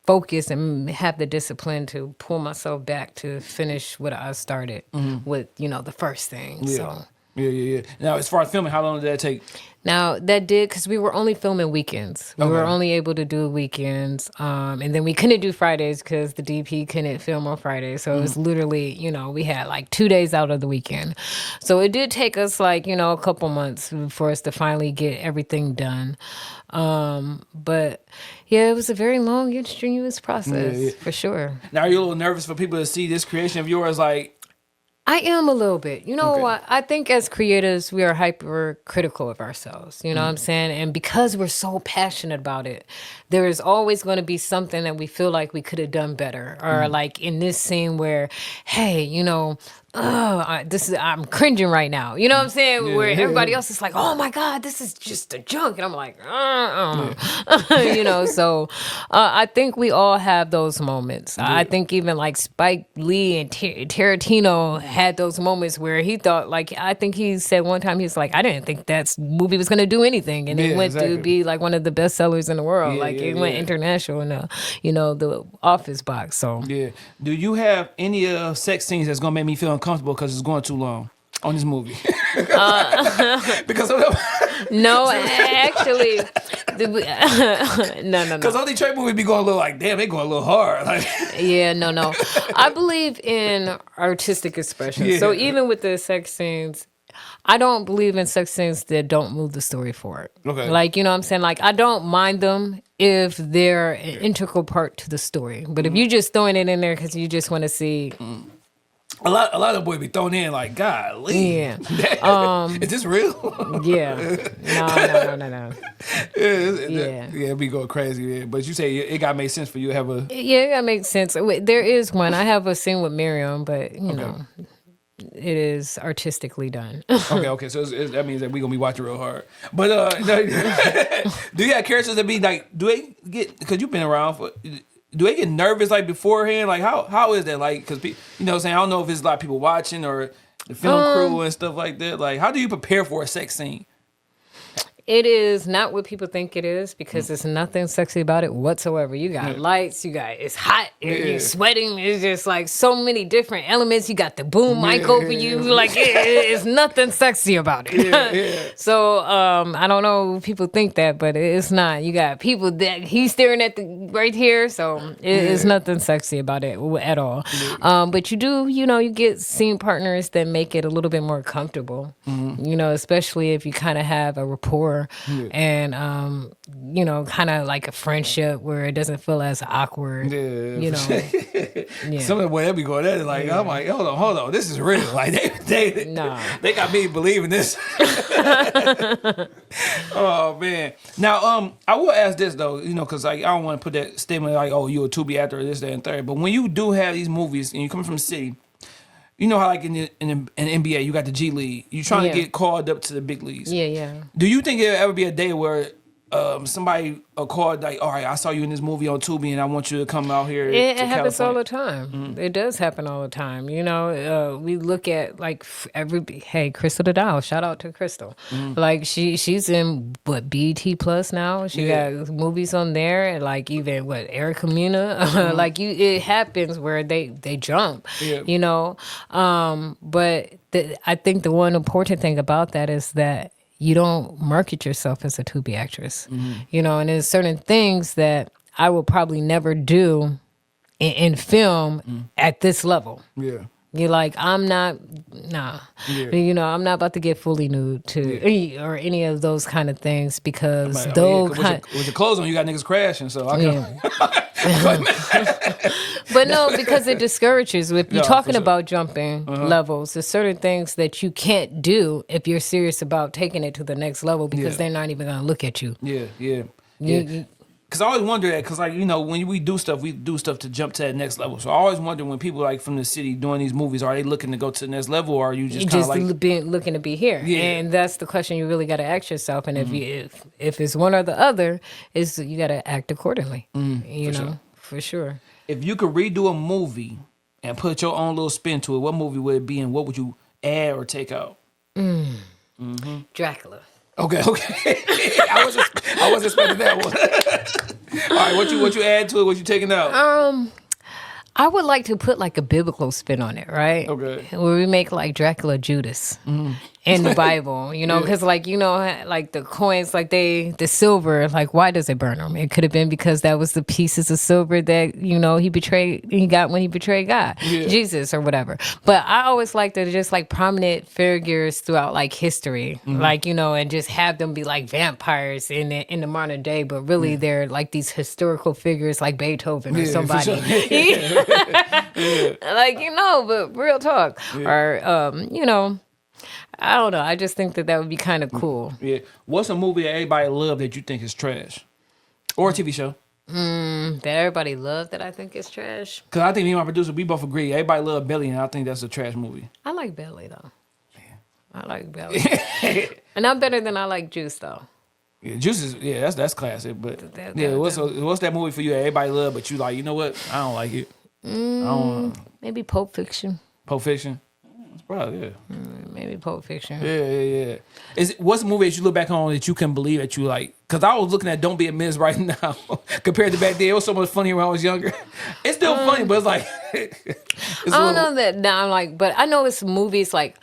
focus and have the discipline to pull myself back to finish what I started with, you know, the first thing. Yeah. So. Yeah. Now, as far as filming, how long did that take? Now, that did, because we were only filming weekends. We were only able to do weekends. And then we couldn't do Fridays because the DP couldn't film on Fridays. So it was literally, you know, we had like 2 days out of the weekend. So it did take us like, you know, a couple months for us to finally get everything done. But yeah, it was a very long and strenuous process, for sure. Now, are you a little nervous for people to see this creation of yours, like, I am a little bit. You know what? I think as creators, we are hypercritical of ourselves. You know what I'm saying? And because we're so passionate about it, there is always going to be something that we feel like we could have done better. Or like in this scene where, hey, you know, I'm cringing right now. You know what I'm saying? Where everybody else is like, oh my God, this is just a junk. And I'm like, you know, so I think we all have those moments. I think even like Spike Lee and Tarantino had those moments where he thought, like, I think he said one time, he's like, I didn't think that movie was going to do anything. And it went to be like one of the best sellers in the world. It went international in the, you know, the Office box. So do you have any sex scenes that's gonna make me feel uncomfortable because it's going too long on this movie? Because no, actually, no. Because all these Detroit movies be going a little like, damn, they going a little hard. Like, no. I believe in artistic expression. So even with the sex scenes, I don't believe in sex scenes that don't move the story forward. Okay. Like, you know what I'm saying? Like, I don't mind them if they're an integral part to the story. But if you're just throwing it in there because you just want to see... A lot of boys be thrown in like, golly. Yeah. Is this real? Yeah. No. Yeah, we go crazy. Yeah. But you say it got to make sense for you to have a... Yeah, it got to make sense. There is one. I have a scene with Miriam, but, you know... It is artistically done. Okay. So that means that we're going to be watching real hard. But do you have characters that be like, do they get, because you've been around for, do they get nervous like beforehand? Like how is that? Like, because, you know what I'm saying, I don't know if it's a lot of people watching or the film crew and stuff like that. Like, how do you prepare for a sex scene? It is not what people think it is because there's nothing sexy about it whatsoever. You got lights, it's hot, you're sweating. It's just like so many different elements. You got the boom mic over you. Like it's nothing sexy about it. So I don't know if people think that, but it's not. You got people that he's staring at right here. So it is nothing sexy about it at all. But you do, you get scene partners that make it a little bit more comfortable. You know, especially if you kind of have a rapport. And kind of like a friendship where it doesn't feel as awkward. You know, some of the way they be going at it, like I'm like, hold on, this is real. Like they got me believing this. Oh man. Now I will ask this though, because like I don't want to put that statement like, oh, you a to-be actor or this, that, and third. But when you do have these movies and you come from the city. You know how like in the NBA you got the G League. You trying to get called up to the big leagues. Yeah. Do you think there'll ever be a day where somebody called like, all right, I saw you in this movie on Tubi and I want you to come out here? It happens all the time. It does happen all the time. You know, we look at like Crystal the Doll. Shout out to Crystal. Like she's in BET Plus now. She got movies on there, and like even Erica Muna. Like it happens where they jump. You know, but I think the one important thing about that is that you don't market yourself as a to-be actress, you know, and there's certain things that I will probably never do in film at this level. Yeah. You're like, I'm not about to get fully nude or any of those kind of things because with your clothes on, you got niggas crashing, so I can. But no, because it discourages. If you're talking about jumping levels, there's certain things that you can't do if you're serious about taking it to the next level because they're not even going to look at you. Yeah. Because I always wonder that, because like, when we do stuff to jump to that next level. So I always wonder when people like from the city doing these movies, are they looking to go to the next level, or are you just kind of like looking to be here? Yeah. And that's the question you really got to ask yourself. And if it's one or the other, is you got to act accordingly. For sure. If you could redo a movie and put your own little spin to it, what movie would it be, and what would you add or take out? Dracula. Okay. I wasn't expecting that one. All right, what you add to it? What you taking out? I would like to put like a biblical spin on it, right? Okay. Where we make like Dracula Judas in the Bible, because like the coins, like the silver, like why does it burn them? It could have been because that was the pieces of silver that he got when he betrayed God, Jesus or whatever. But I always like to just like prominent figures throughout like history, like and just have them be like vampires in the modern day, but really they're like these historical figures like Beethoven or somebody. Like but real talk or I don't know. I just think that would be kind of cool. Yeah. What's a movie that everybody love that you think is trash, or a TV show? that everybody loved that I think is trash. Because I think me and my producer, we both agree. Everybody love Belly, and I think that's a trash movie. I like Belly though. I like Belly, and I'm better than I like Juice though. Yeah, Juice is that's classic. But what's that movie for you that everybody love, but you like? You know what? I don't like it. I don't. Maybe Pulp Fiction. Pulp Fiction. That's probably Maybe Pulp Fiction. Yeah. What's a movie that you look back on that you can believe that you like? Because I was looking at Don't Be a Menace right now compared to back then. It was so much funnier when I was younger. It's still funny, but it's like I don't know that now. I'm like, but I know it's movies like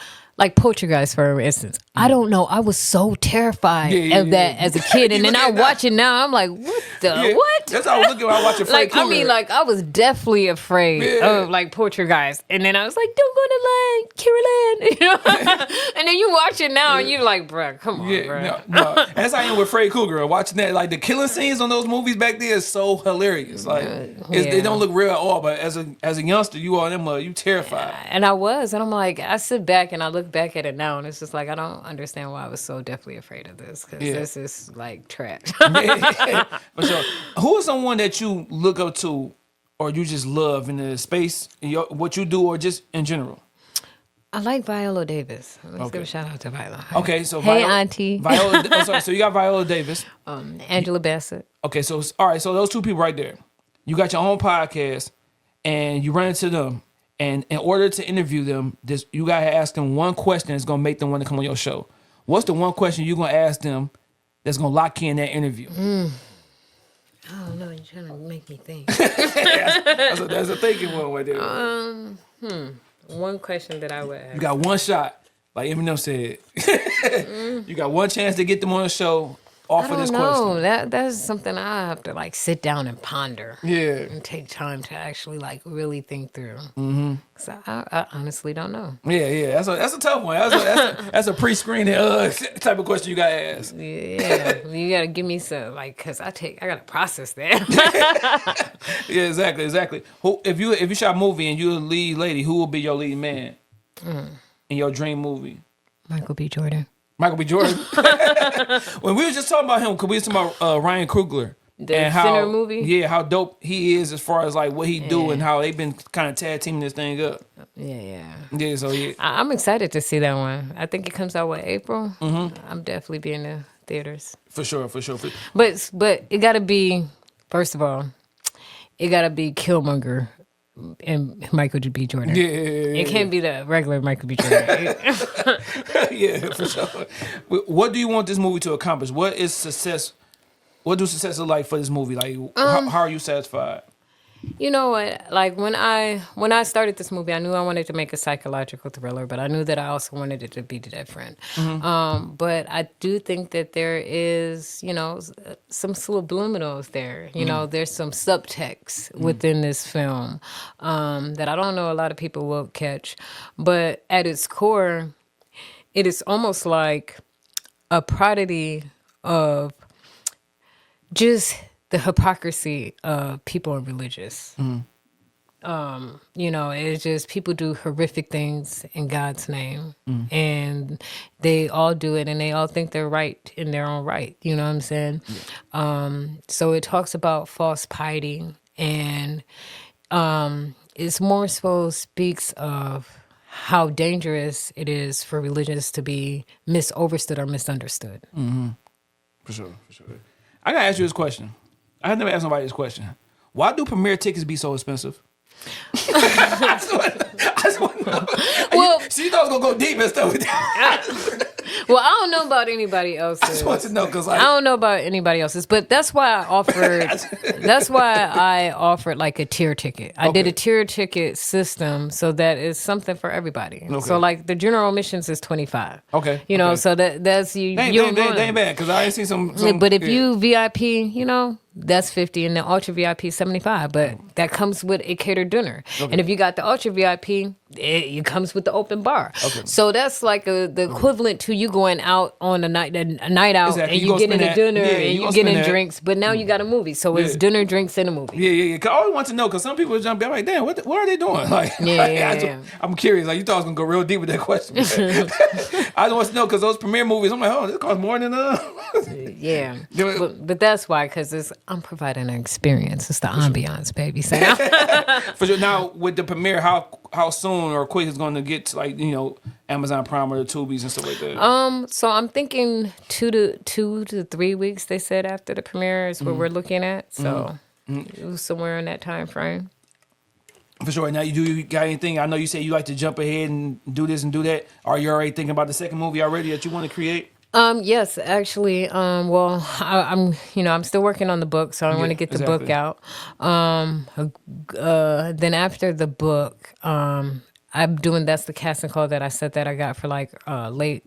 Poltergeist, for instance. I don't know. I was so terrified of that as a kid, and then I watch it now. I'm like, what the what? That's how I was looking when I watched Freddy Krueger. I was definitely afraid of like Poltergeist, and then I was like, don't go to line, Carolyn, you know. And then you watch it now, and you're like, bruh, come on, bruh. No. And that's how I am with Freddy Krueger. Watching that, like the killing scenes on those movies back then is so hilarious. Like they don't look real at all, but as a youngster, you are them, you terrified. And I was, and I'm like, I sit back and I look back at it now, and it's just like I don't understand why I was so definitely afraid of this, because this is like trash. For sure. Who is someone that you look up to or you just love in the space, what you do, or just in general? I like Viola Davis. Let's give a shout out to Viola. Okay, so hey, Auntie. So you got Viola Davis. Angela Bassett. Okay, so all right, so those two people right there. You got your own podcast, and you run into them. And in order to interview them, you gotta ask them one question that's gonna make them want to come on your show. What's the one question you're gonna ask them that's gonna lock in that interview? I don't know. You're trying to make me think. that's a thinking one right there. One question that I would ask. You got one shot, like Eminem said. You got one chance to get them on the show. Offer this question. That's something I have to like sit down and ponder. Yeah. And take time to actually like really think through. Mm-hmm. Cause I honestly don't know. Yeah. That's a tough one. That's a pre-screening type of question you gotta ask. Yeah. You gotta give me some cause I gotta process that. Yeah, exactly. Who if you shot a movie and you're a lead lady, who will be your lead man in your dream movie? Michael B. Jordan. Michael B. Jordan. When we were just talking about him, because we were talking about Ryan Coogler. The Sinner movie? Yeah, how dope he is as far as like what he do and how they've been kind of tag teaming this thing up. Yeah. Yeah, so yeah. I'm excited to see that one. I think it comes out April. Mm-hmm. I'm definitely be in the theaters. For sure. But it gotta be, first of all, it gotta be Killmonger and Michael B. Jordan. Yeah. It can't be the regular Michael B. Jordan. Yeah, for sure. What do you want this movie to accomplish? What is success? What do success look like for this movie? Like, how are you satisfied? You know what? Like when I started this movie, I knew I wanted to make a psychological thriller, but I knew that I also wanted it to be different. Mm-hmm. But I do think that there is, some subliminals there. You know, there's some subtext within this film that I don't know a lot of people will catch. But at its core, it is almost like a parody of just the hypocrisy of people and religious. It's just people do horrific things in God's name, and they all do it, and they all think they're right in their own right. You know what I'm saying? Yeah. So it talks about false piety, and it's more so speaks of how dangerous it is for religions to be misunderstood or misunderstood. Mm-hmm. For sure. I gotta ask you this question. I have never asked nobody this question. Why do premiere tickets be so expensive? I just want to know. Well, you thought I was gonna go deep and stuff. Well, I don't know about anybody else's. I just want to know because I don't know about anybody else's, but that's why I offered. That's why I offered like a tier ticket. I did a tier ticket system, so that is something for everybody. Okay. So like the general admissions is $25. Okay. So that's you. They ain't bad because I ain't seen some. But if you VIP, that's $50, and the ultra VIP $75. But that comes with a catered dinner. Okay. And if you got the ultra VIP, it comes with the open bar. Okay. So that's like the equivalent to you going out on a night out, Exactly. and You you go getting spend a that. dinner Yeah, and you you gonna getting spend that. drinks, but now you got a movie. So it's Yeah. dinner, drinks, and a movie. Yeah. 'Cause I always want to know, because some people jump in, I'm like, damn, what are they doing? Like, Yeah. I'm curious. Like, you thought I was gonna go real deep with that question. I just want to know, because those premiere movies, I'm like, oh, this costs more than Yeah, Yeah. but that's why, because I'm providing an experience. It's the ambiance, baby. So For sure. Now, with the premiere, how soon or quick is going to get to, like, Amazon Prime or the Tubies and stuff like that? So I'm thinking 2 to 3 weeks. They said after the premiere is what we're looking at. So it was somewhere in that time frame. For sure. Now, you got anything? I know you say you like to jump ahead and do this and do that. Are you already thinking about the second movie already that you want to create? Yes, actually. Well, I'm still working on the book, so I want to get the book out. Then after the book, I'm doing, that's the casting call that I said that I got for like late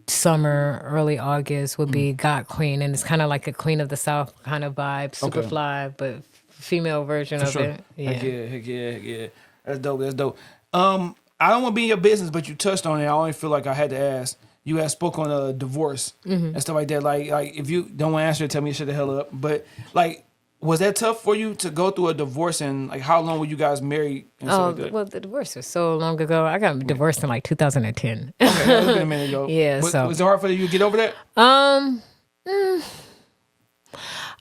summer, early August would be God Queen, and it's kind of like a Queen of the South kind of vibe, Superfly, but female version of it. Yeah. Heck yeah. That's dope. I don't want to be in your business, but you touched on it. I only feel like I had to ask. You had spoke on a divorce and stuff like that. Like if you don't want to answer it, tell me shut the hell up. But like, was that tough for you to go through a divorce, and like how long were you guys married and stuff like that? Well, the divorce was so long ago. I got divorced in like 2010. Okay, that was been a minute ago. Yeah, so was it hard for you to get over that?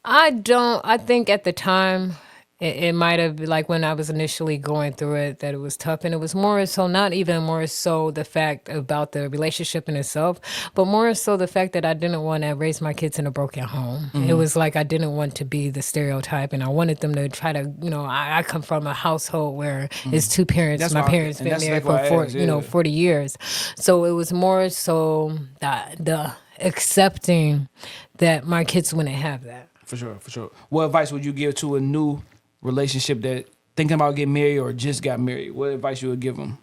I think at the time it might have, like when I was initially going through it, that it was tough. And it was more so, not even more so the fact about the relationship in itself, but more so the fact that I didn't want to raise my kids in a broken home. It was like I didn't want to be the stereotype, and I wanted them to try to, I come from a household where it's two parents. That's my why- parents and been that's married like for why I asked, 40 years. So it was more so the accepting that my kids wouldn't have that. For sure. What advice would you give to a new relationship that thinking about getting married or just got married? What advice you would give them?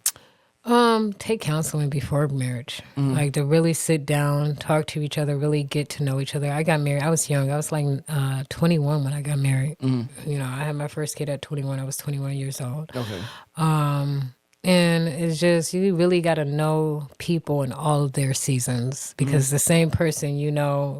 Take counseling before marriage. Like to really sit down, talk to each other, really get to know each other. I got married. I was young. I was like 21 when I got married. I had my first kid at 21. I was 21 years old. Okay. And it's just, you really got to know people in all of their seasons, because the same person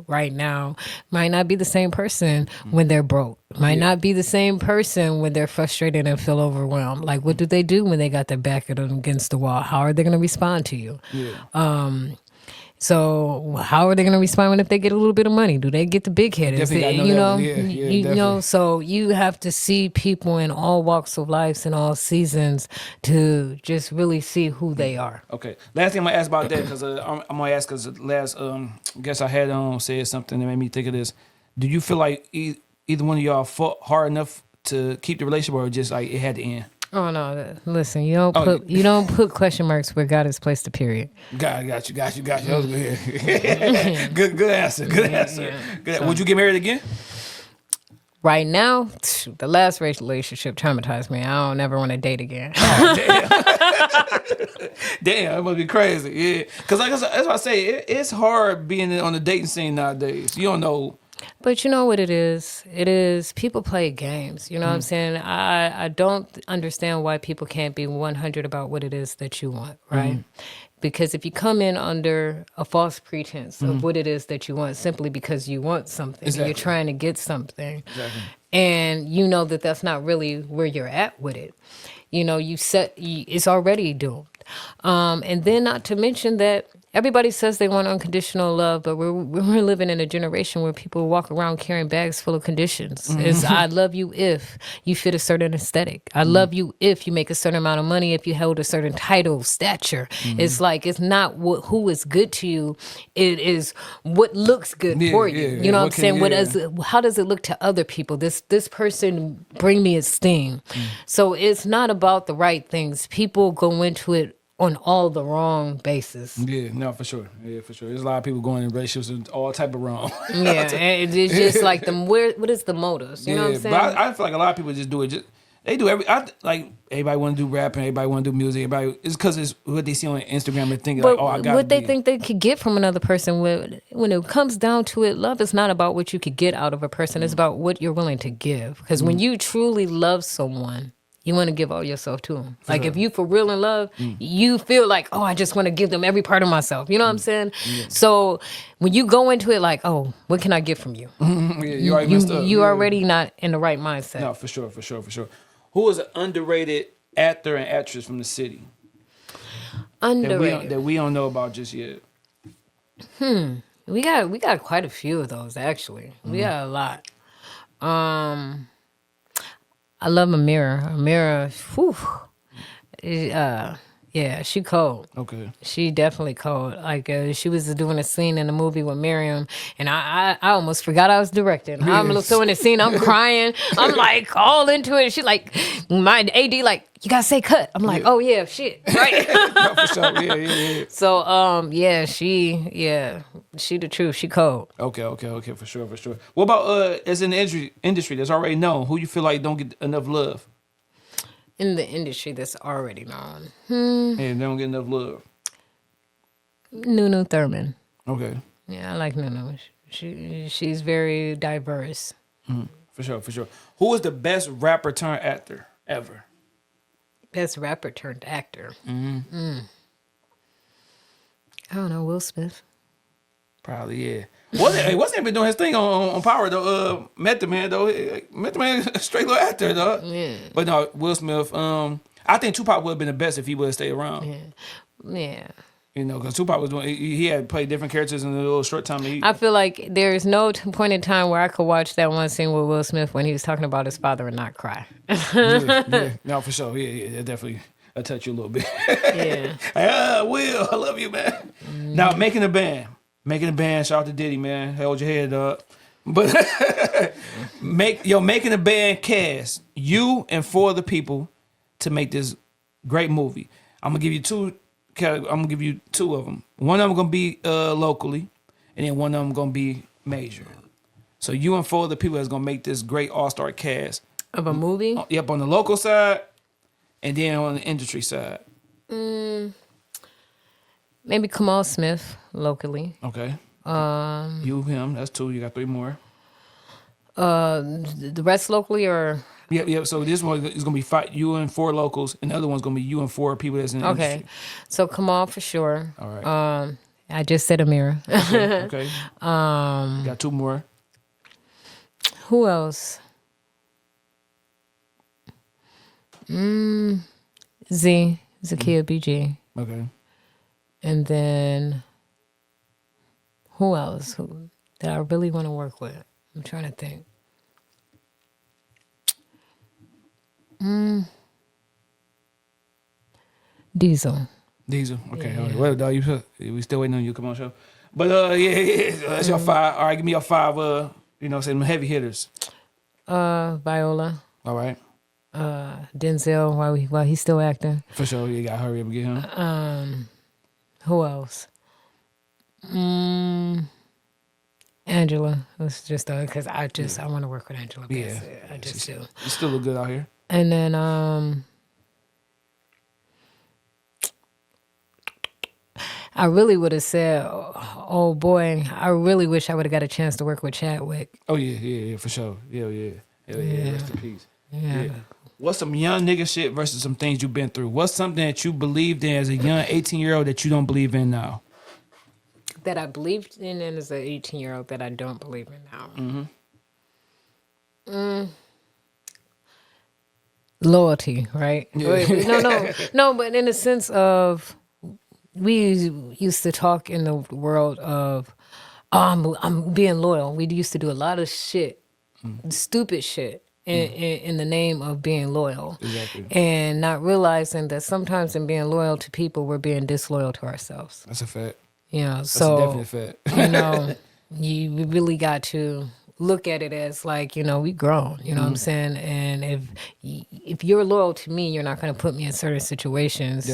right now might not be the same person when they're broke, might not be the same person when they're frustrated and feel overwhelmed. Like, what do they do when they got their back against the wall? How are they going to respond to you? So how are they going to respond if they get a little bit of money? Do they get the big head? So you have to see people in all walks of life and all seasons to just really see who they are. Okay. Last thing I'm gonna ask about that, because I'm gonna ask, because last guess I had said something that made me think of this. Do you feel like either one of y'all fought hard enough to keep the relationship, or just like it had to end? Oh no! Listen, you don't put question marks where God has placed a period. Got you. That was good. good answer. Good. Would you get married again? Right now, the last relationship traumatized me. I don't ever want to date again. Damn, it must be crazy. Yeah, because like that's what I say. It's hard being on the dating scene nowadays. You don't know. But you know what it is? It is, people play games. You know what I'm saying? I don't understand why people can't be 100 about what it is that you want, right? Because if you come in under a false pretense of what it is that you want, simply because you want something, and you're trying to get something, and you know that that's not really where you're at with it, it's already doomed. And then not to mention that everybody says they want unconditional love, but we're living in a generation where people walk around carrying bags full of conditions. It's, I love you if you fit a certain aesthetic. I love you if you make a certain amount of money, if you hold a certain title, stature. It's like, it's not who is good to you. It is what looks good for you. You know what I'm saying? How does it look to other people? This person bring me esteem. So it's not about the right things. People go into it on all the wrong bases. Yeah, no, for sure. There's a lot of people going in relationships with all type of wrong. And it's just like what is the motives? You know what I'm saying? But I feel like a lot of people just do it. They do everybody want to do rapping, everybody want to do music, it's because it's what they see on Instagram and think but I got what they think they could get from another person. When it comes down to it, love is not about what you could get out of a person. It's about what you're willing to give. Because when you truly love someone, you want to give all yourself to them. Like if you for real in love, you feel like, oh, I just want to give them every part of myself. You know what I'm saying? Yeah. So when you go into it like, oh, what can I get from you? You already messed up. You already not in the right mindset. No, for sure. Who is an underrated actor and actress from the city? Underrated. That we don't know about just yet. We got quite a few of those actually. We got a lot. I love Amira. Amira, whew. Yeah, she cold. Okay. She definitely cold. Like she was doing a scene in the movie with Miriam, and I almost forgot I was directing. I'm so in the scene, I'm crying. I'm like all into it. She like my AD like, you gotta say cut. I'm like, oh yeah, shit, right? No, for sure. Yeah. So she the truth. She cold. Okay, for sure. What about as in the industry that's already known? Who you feel like don't get enough love? In the industry that's already known. And they don't get enough love. Nunu Thurman. Okay. Yeah, I like Nunu. She's very diverse. For sure. Who is the best rapper turned actor ever? Best rapper turned actor. I don't know, Will Smith. Probably, yeah. Wasn't been doing his thing on Power though? Method Man though. Method Man a straight little actor though. Yeah. But no, Will Smith. I think Tupac would have been the best if he would have stayed around. Yeah. You know, because Tupac was doing. He had played different characters in a little short time. I feel like there is no point in time where I could watch that one scene with Will Smith when he was talking about his father and not cry. yeah. No, for sure. Yeah. That definitely touch you a little bit. Yeah. Will, I love you, man. Now making a band. Shout out to Diddy, man. Hold your head up. But making a band cast you and 4 other people to make this great movie. I'm gonna give you 2 of them. One of them gonna be locally, and then one of them gonna be major. So you and 4 other people that's gonna make this great all-star cast of a movie. Yep, on the local side, and then on the industry side. Maybe Kamal Smith locally. Okay. You, him. That's 2. You got 3 more. The rest locally or? Yeah. So this one is gonna be you and 4 locals, and the other one's gonna be you and 4 people that's in the industry. So Kamal for sure. All right. I just said Amira. Okay. Got 2 more. Who else? Zakia BG. Okay. And then who else that I really want to work with? I'm trying to think. Diesel. Okay. Yeah. Well, dog, we still waiting on you to come on the show. But that's your 5. All right, give me your 5. Say them heavy hitters. Viola. All right. Denzel while he's still acting. For sure, you gotta hurry up and get him. Who else? Angela. It's just because I want to work with Angela. Yeah, I just do. You still look good out here. And then I really would have said, oh boy, I really wish I would have got a chance to work with Chadwick. Oh yeah, for sure. Yeah. Rest in peace. Yeah. What's some young nigga shit versus some things you've been through? What's something that you believed in as a young 18-year-old that you don't believe in now? That I believed in as an 18-year-old that I don't believe in now. Loyalty, right? Yeah. No, but in the sense of we used to talk in the world of, I'm being loyal. We used to do a lot of shit, stupid shit. In the name of being loyal. Exactly. And not realizing that sometimes in being loyal to people, we're being disloyal to ourselves. That's a fact. That's a definite fact. You really got to look at it as like, we grown, what I'm saying? And if you're loyal to me, you're not going to put me in certain situations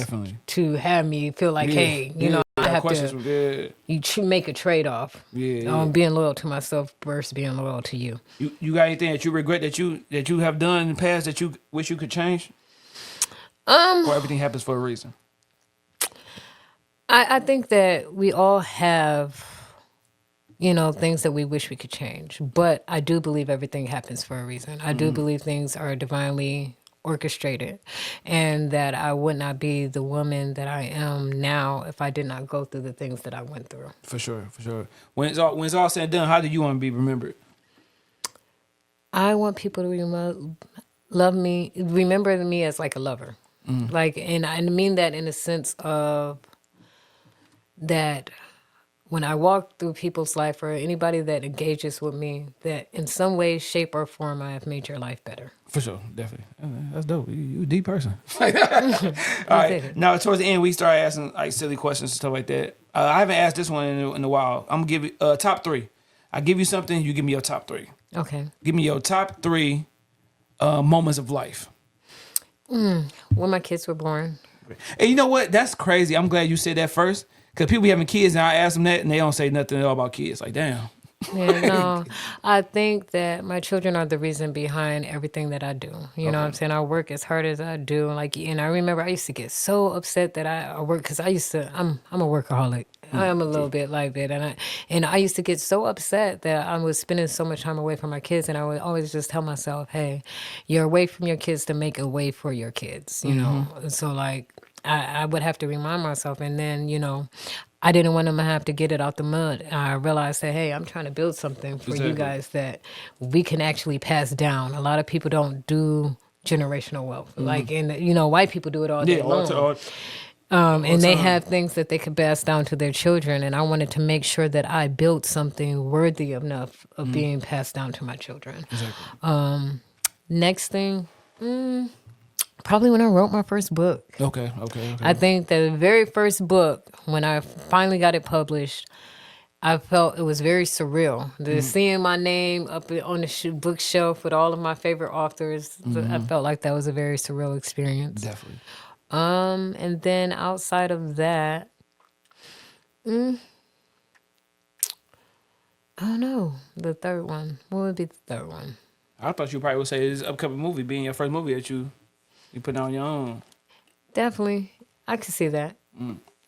to have me feel like, hey, I have to make a trade-off. Being loyal to myself versus being loyal to you. You got anything that you regret that you have done in the past that you wish you could change? Or everything happens for a reason? I think that we all have, things that we wish we could change. But I do believe everything happens for a reason. I do believe things are divinely orchestrated, and that I would not be the woman that I am now if I did not go through the things that I went through. For sure, for sure. When it's all said and done, how do you want to be remembered? I want people to love me, remember me as like a lover. Like, and I mean that in the sense of that when I walk through people's life or anybody that engages with me, that in some way, shape, or form, I have made your life better. For sure, definitely. That's dope. You a deep person. All right. Now, towards the end, we start asking like silly questions and stuff like that. I haven't asked this one in a while. I'm gonna give you top 3. I give you something, you give me your top 3. Okay. Give me your top 3 moments of life. When my kids were born. And you know what? That's crazy. I'm glad you said that first. Because people be having kids and I ask them that and they don't say nothing at all about kids. Like, damn. Yeah, no, I think that my children are the reason behind everything that I do. You know what I'm saying? I work as hard as I do. Like, and I remember I used to get so upset that I work because I'm a workaholic. I am a little bit like that, and I used to get so upset that I was spending so much time away from my kids, and I would always just tell myself, "Hey, you're away from your kids to make a way for your kids." You know, so like I would have to remind myself, and then I didn't want them to have to get it out the mud. I realized that, hey, I'm trying to build something for you guys that we can actually pass down. A lot of people don't do generational wealth. Like, and white people do it all day long. And they have things that they could pass down to their children. And I wanted to make sure that I built something worthy enough of being passed down to my children. Exactly. Next thing, probably when I wrote my first book. Okay. I think the very first book, when I finally got it published, I felt it was very surreal. Seeing my name up on the bookshelf with all of my favorite authors, I felt like that was a very surreal experience. Definitely. And then outside of that, I don't know. The third one. What would be the third one? I thought you probably would say this upcoming movie being your first movie that you put on your own. Definitely. I could see that.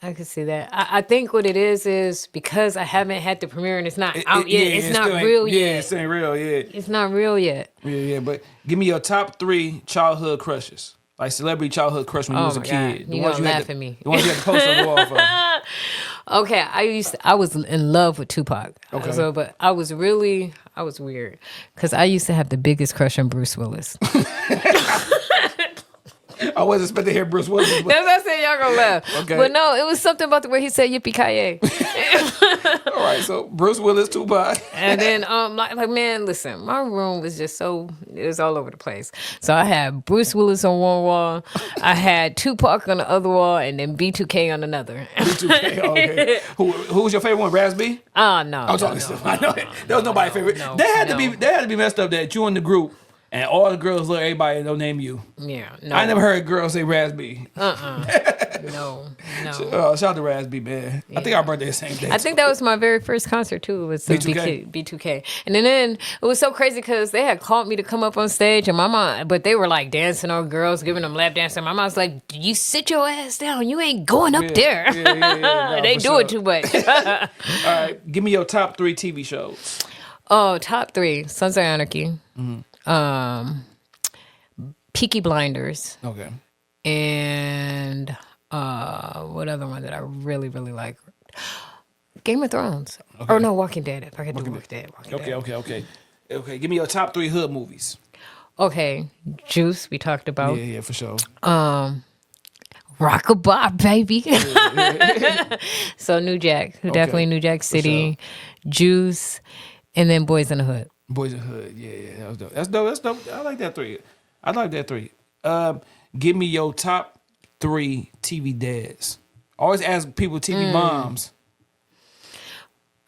I could see that. I think what it is because I haven't had the premiere and it's not out yet. It's not real yet. Yeah, it's ain't real yet. It's not real yet. Yeah. But give me your top 3 childhood crushes. Like celebrity childhood crush when you was a kid. God. You're gonna laugh at me. The ones you had to post on the wall for. Okay, I was in love with Tupac. Okay. So, but I was weird because I used to have the biggest crush on Bruce Willis. I wasn't expecting to hear Bruce Willis. That's what I said. Y'all gonna laugh. Okay. But no, it was something about the way he said yippee-ki-yay. All right, so Bruce Willis, Tupac. And then, like, man, listen, my room was just it was all over the place. So I had Bruce Willis on one wall, I had Tupac on the other wall, and then B2K on another. B2K, okay. Who was your favorite one, Raz B? Oh, no. I'm talking stuff. I know it. There was nobody's favorite. That had to be messed up that you in the group and all the girls look everybody don't name you. Yeah, no. I never heard girls say Raz B. No. Shout out to Raz B, man. Yeah. I think our birthday is the same day. I think that was my very first concert too. It was B2K. And then it was so crazy because they had called me to come up on stage and my mom, but they were like dancing on girls, giving them lap dancing. My mom's like, you sit your ass down. You ain't going up there. No, they do it too much. All right. Give me your top 3 TV shows. Oh, top 3. Sons of Anarchy. Peaky Blinders. Okay. And what other one that I really, really like? Game of Thrones. Okay. Or no, Walking Dead. If I could do Walking Dead. Okay. Give me your top 3 hood movies. Okay. Juice, we talked about. Yeah, for sure. Rockabye, baby. So New Jack. Definitely New Jack City. Sure. Juice. And then Boys in the Hood. Boys in the Hood. Yeah. That's dope. I like that 3. Give me your top 3 TV dads. Always ask people TV moms.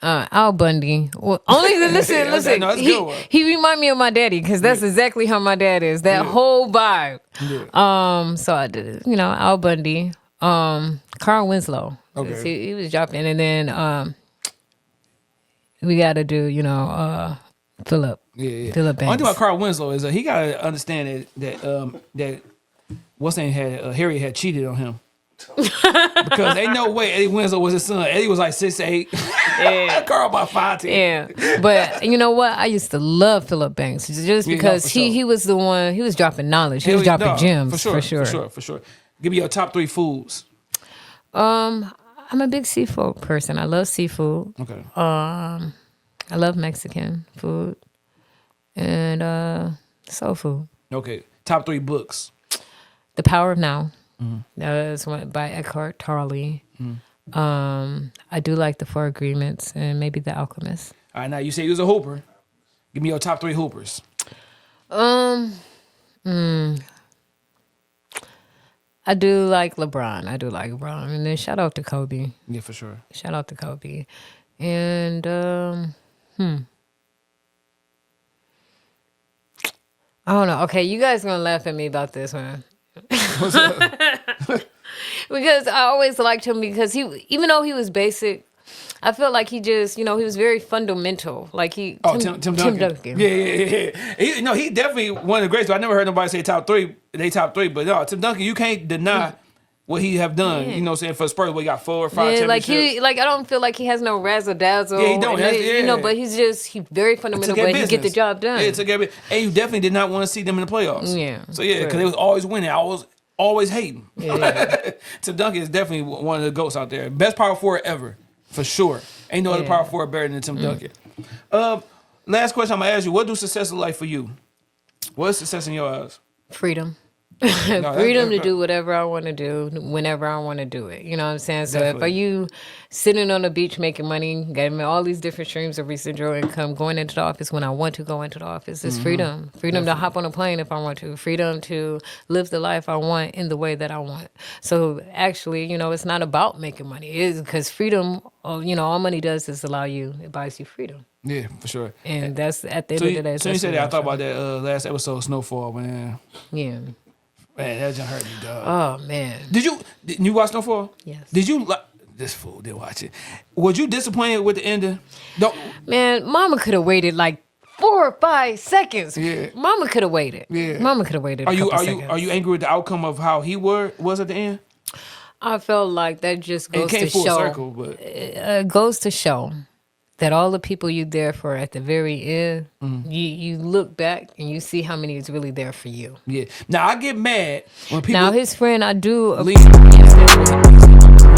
Al Bundy. Well, only listen. No, that's good one. He remind me of my daddy because that's exactly how my dad is. That whole vibe. Yeah. So I did, Al Bundy. Carl Winslow. Okay. He was dropping, and then we got to do, Philip. Yeah. Philip Banks. One thing about Carl Winslow is he got to understand that what's name had Harry had cheated on him. Because ain't no way Eddie Winslow was his son. Eddie was like 6'8". Yeah. Carl about 5'10". Yeah, but you know what? I used to love Philip Banks just because he was the one. He was dropping knowledge. He was dropping gems for sure. For sure. Give me your top 3 foods. I'm a big seafood person. I love seafood. Okay. I love Mexican food and soul food. Okay. Top 3 books. The Power of Now. That's one by Eckhart Tolle. I do like The Four Agreements and maybe The Alchemist. All right, now you say you was a hooper. Give me your top 3 hoopers. I do like LeBron. And then shout out to Kobe. Yeah, for sure. Shout out to Kobe. And I don't know. Okay, you guys gonna laugh at me about this one. What's up? Because I always liked him because even though he was basic, I felt like he just, he was very fundamental. Like Tim Duncan. Yeah. He definitely one of the greats. But I never heard nobody say top 3. They top 3, but no, Tim Duncan, you can't deny what he have done. Yeah. You know what I'm saying? For Spurs, we got 4 or 5 championships. I don't feel like he has no razzle dazzle. Yeah, he don't. But he's very fundamental, but he get the job done. Yeah, it took every. And you definitely did not want to see them in the playoffs. Yeah. So because they was always winning. I was always hating. Yeah. Tim Duncan is definitely one of the GOATs out there. Best power forward ever, for sure. Ain't no other power forward better than Tim Duncan. Last question I'm gonna ask you: what do success look like for you? What is success in your eyes? Freedom. Freedom to do whatever I want to do, whenever I want to do it. You know what I'm saying? So if you sitting on the beach making money, getting all these different streams of residual income, going into the office when I want to go into the office, it's freedom. Freedom to hop on a plane if I want to. Freedom to live the life I want in the way that I want. So actually, it's not about making money. It is because freedom, all money does is allow you, it buys you freedom. Yeah, for sure. And that's at the end of the day. So you said that, I thought about that last episode, Snowfall, man. Yeah. Man, that just hurt me, dog. Oh, man. Did you watch Snowfall? Yes. Did you this fool did watch it? Was you disappointed with the ending? No. Man, Mama could have waited like 4 or 5 seconds. Yeah. Mama could have waited. Yeah. Mama could have waited. Are you angry with the outcome of how he was at the end? I felt like that just goes to full show. Circle, but Goes to show that all the people you there for at the very end, you look back and you see how many is really there for you. Yeah. Now I get mad when people. Now his friend, I do.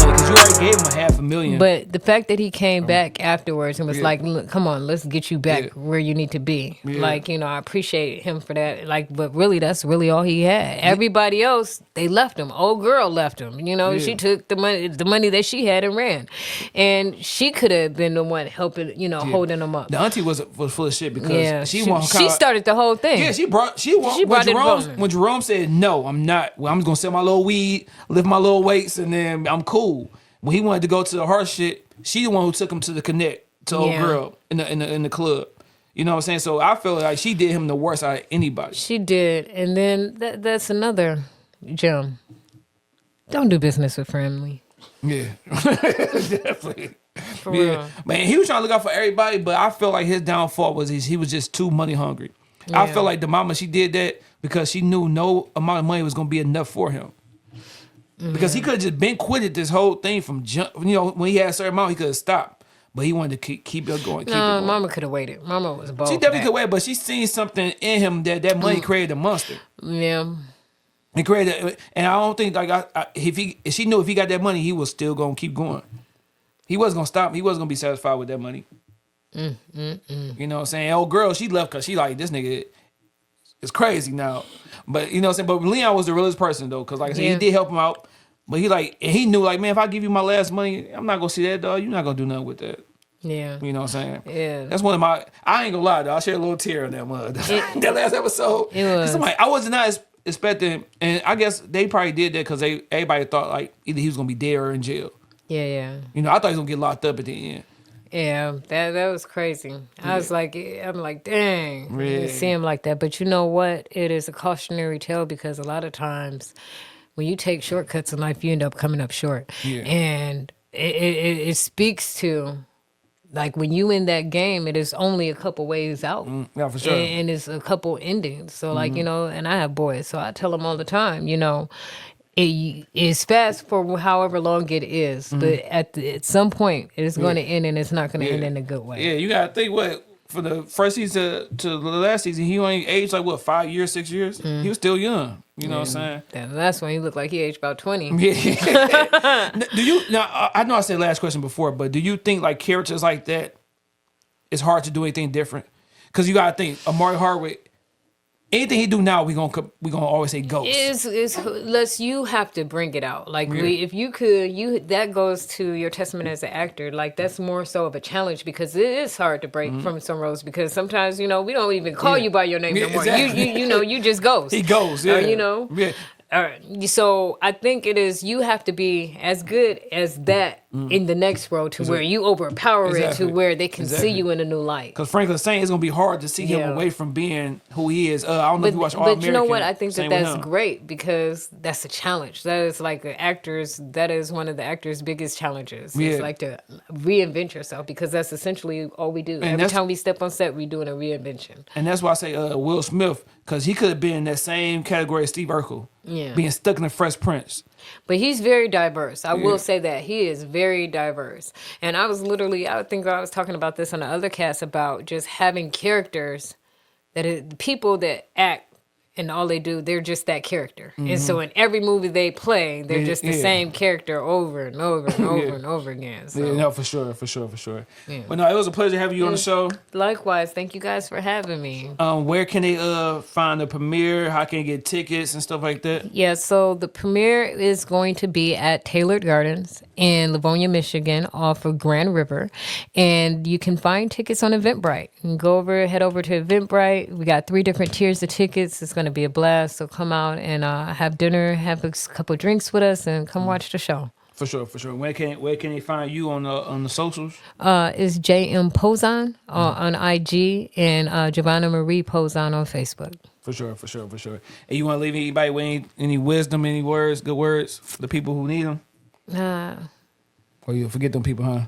Because you already gave him $500,000. But the fact that he came back afterwards and was like, "Look, come on, let's get you back where you need to be." Yeah. I appreciate him for that. But really, that's really all he had. Everybody else, they left him. Old girl left him. She took the money that she had and ran. And she could have been the one helping, holding him up. The auntie was full of shit because she started the whole thing. Yeah, she brought when Jerome said, "No, I'm not. Well, I'm just gonna sell my little weed, lift my little weights, and then I'm cool." When he wanted to go to the hard shit, she the one who took him to the Connect to old girl in the club. You know what I'm saying? So I feel like she did him the worst out of anybody. She did, and then that's another gem. Don't do business with family. Yeah, definitely. For real. Man, he was trying to look out for everybody, but I felt like his downfall was he was just too money hungry. Yeah. I felt like the mama, she did that because she knew no amount of money was going to be enough for him. Because he could have just been quitted this whole thing from jump. When he had a certain amount, he could have stopped. But he wanted to keep it going. Mama could have waited. Mama was bold. She definitely could wait, but she seen something in him that money created a monster. Yeah. It created, and I don't think if she knew if he got that money, he was still gonna keep going. He wasn't gonna stop. He wasn't gonna be satisfied with that money. You know what I'm saying? Old girl, she left because she like, this nigga is crazy now. But you know what I'm saying? But Leon was the realest person though, because like I said, he did help him out. But he knew like, man, if I give you my last money, I'm not gonna see that, dog. You're not gonna do nothing with that. Yeah. You know what I'm saying? Yeah. That's one of my, I ain't gonna lie, dog. I shed a little tear on that mud. That last episode. It was. I was not expecting, and I guess they probably did that because everybody thought like either he was gonna be dead or in jail. Yeah. I thought he was gonna get locked up at the end. Yeah, that was crazy. I'm like, dang, Yeah. you see him like that. But you know what? It is a cautionary tale because a lot of times when you take shortcuts in life, you end up coming up short. Yeah. And it speaks to, like, when you in that game, it is only a couple ways out. Yeah, for sure. And it's a couple endings. So, like, and I have boys, so I tell them all the time, it is fast for however long it is, but at some point it's going to end, and it's not going to end in a good way. Yeah, you gotta think what for the first season to the last season, he only aged like what 5 years, 6 years. He was still young. You know what I'm saying? That last one, he looked like he aged about 20. Yeah. Do you now? I know I said last question before, but do you think like characters like that, it's hard to do anything different? Because you gotta think, Amari Hardwick. Anything he do now, we gonna always say ghost. Unless you have to bring it out. Like if you could, that goes to your testament as an actor. Like that's more so of a challenge because it is hard to break from some roles because sometimes we don't even call you by your name no more. Exactly. You just ghost. He goes. Yeah. Yeah. So I think it is you have to be as good as that in the next role to where you overpower it to where they can see you in a new light. Because Franklin Saint, it's gonna be hard to see him away from being who he is. I don't know if you watch All American. But you know what? I think that's great because that's a challenge. That is like that is one of the actors' biggest challenges. It's like to reinvent yourself because that's essentially all we do. Every time we step on set, we're doing a reinvention. And that's why I say Will Smith, because he could have been in that same category as Steve Urkel. Yeah. Being stuck in the Fresh Prince. But he's very diverse. I will say that. He is very diverse. And I think I was talking about this on the other cast about just having characters people that act and all they do, they're just that character. And so in every movie they play, they're just the same character over and over and over and over again. So. Yeah, no, for sure. Yeah. But no, it was a pleasure having you on the show. Likewise. Thank you guys for having me. Where can they find the premiere? How can they get tickets and stuff like that? Yeah, so the premiere is going to be at Tailored Gardens in Livonia, Michigan, off of Grand River. And you can find tickets on Eventbrite. You can head over to Eventbrite. We got 3 different tiers of tickets. It's going to be a blast. So come out and have dinner, have a couple drinks with us, and come watch the show. For sure. Where can they find you on the socials? It's JM Pozon on IG and Jovahna Marie Pozon on Facebook. For sure. And you want to leave anybody with any wisdom, any words, good words for the people who need them? Or you forget them people, huh?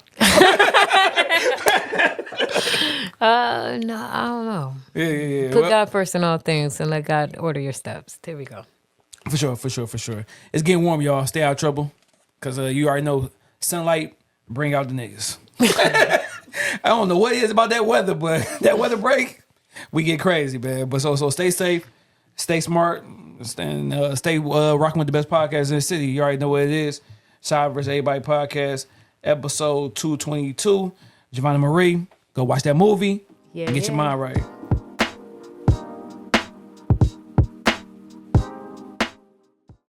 No, I don't know. Yeah. Put God first in all things and let God order your steps. There we go. For sure. It's getting warm, y'all. Stay out of trouble. Because you already know sunlight bring out the niggas. I don't know what it is about that weather, but that weather break, we get crazy, man. But so stay safe, stay smart, and stay rocking with the best podcast in the city. You already know what it is. Shad Vs Everybody Podcast, episode 222. Jovahna Marie, go watch that movie and get your mind right.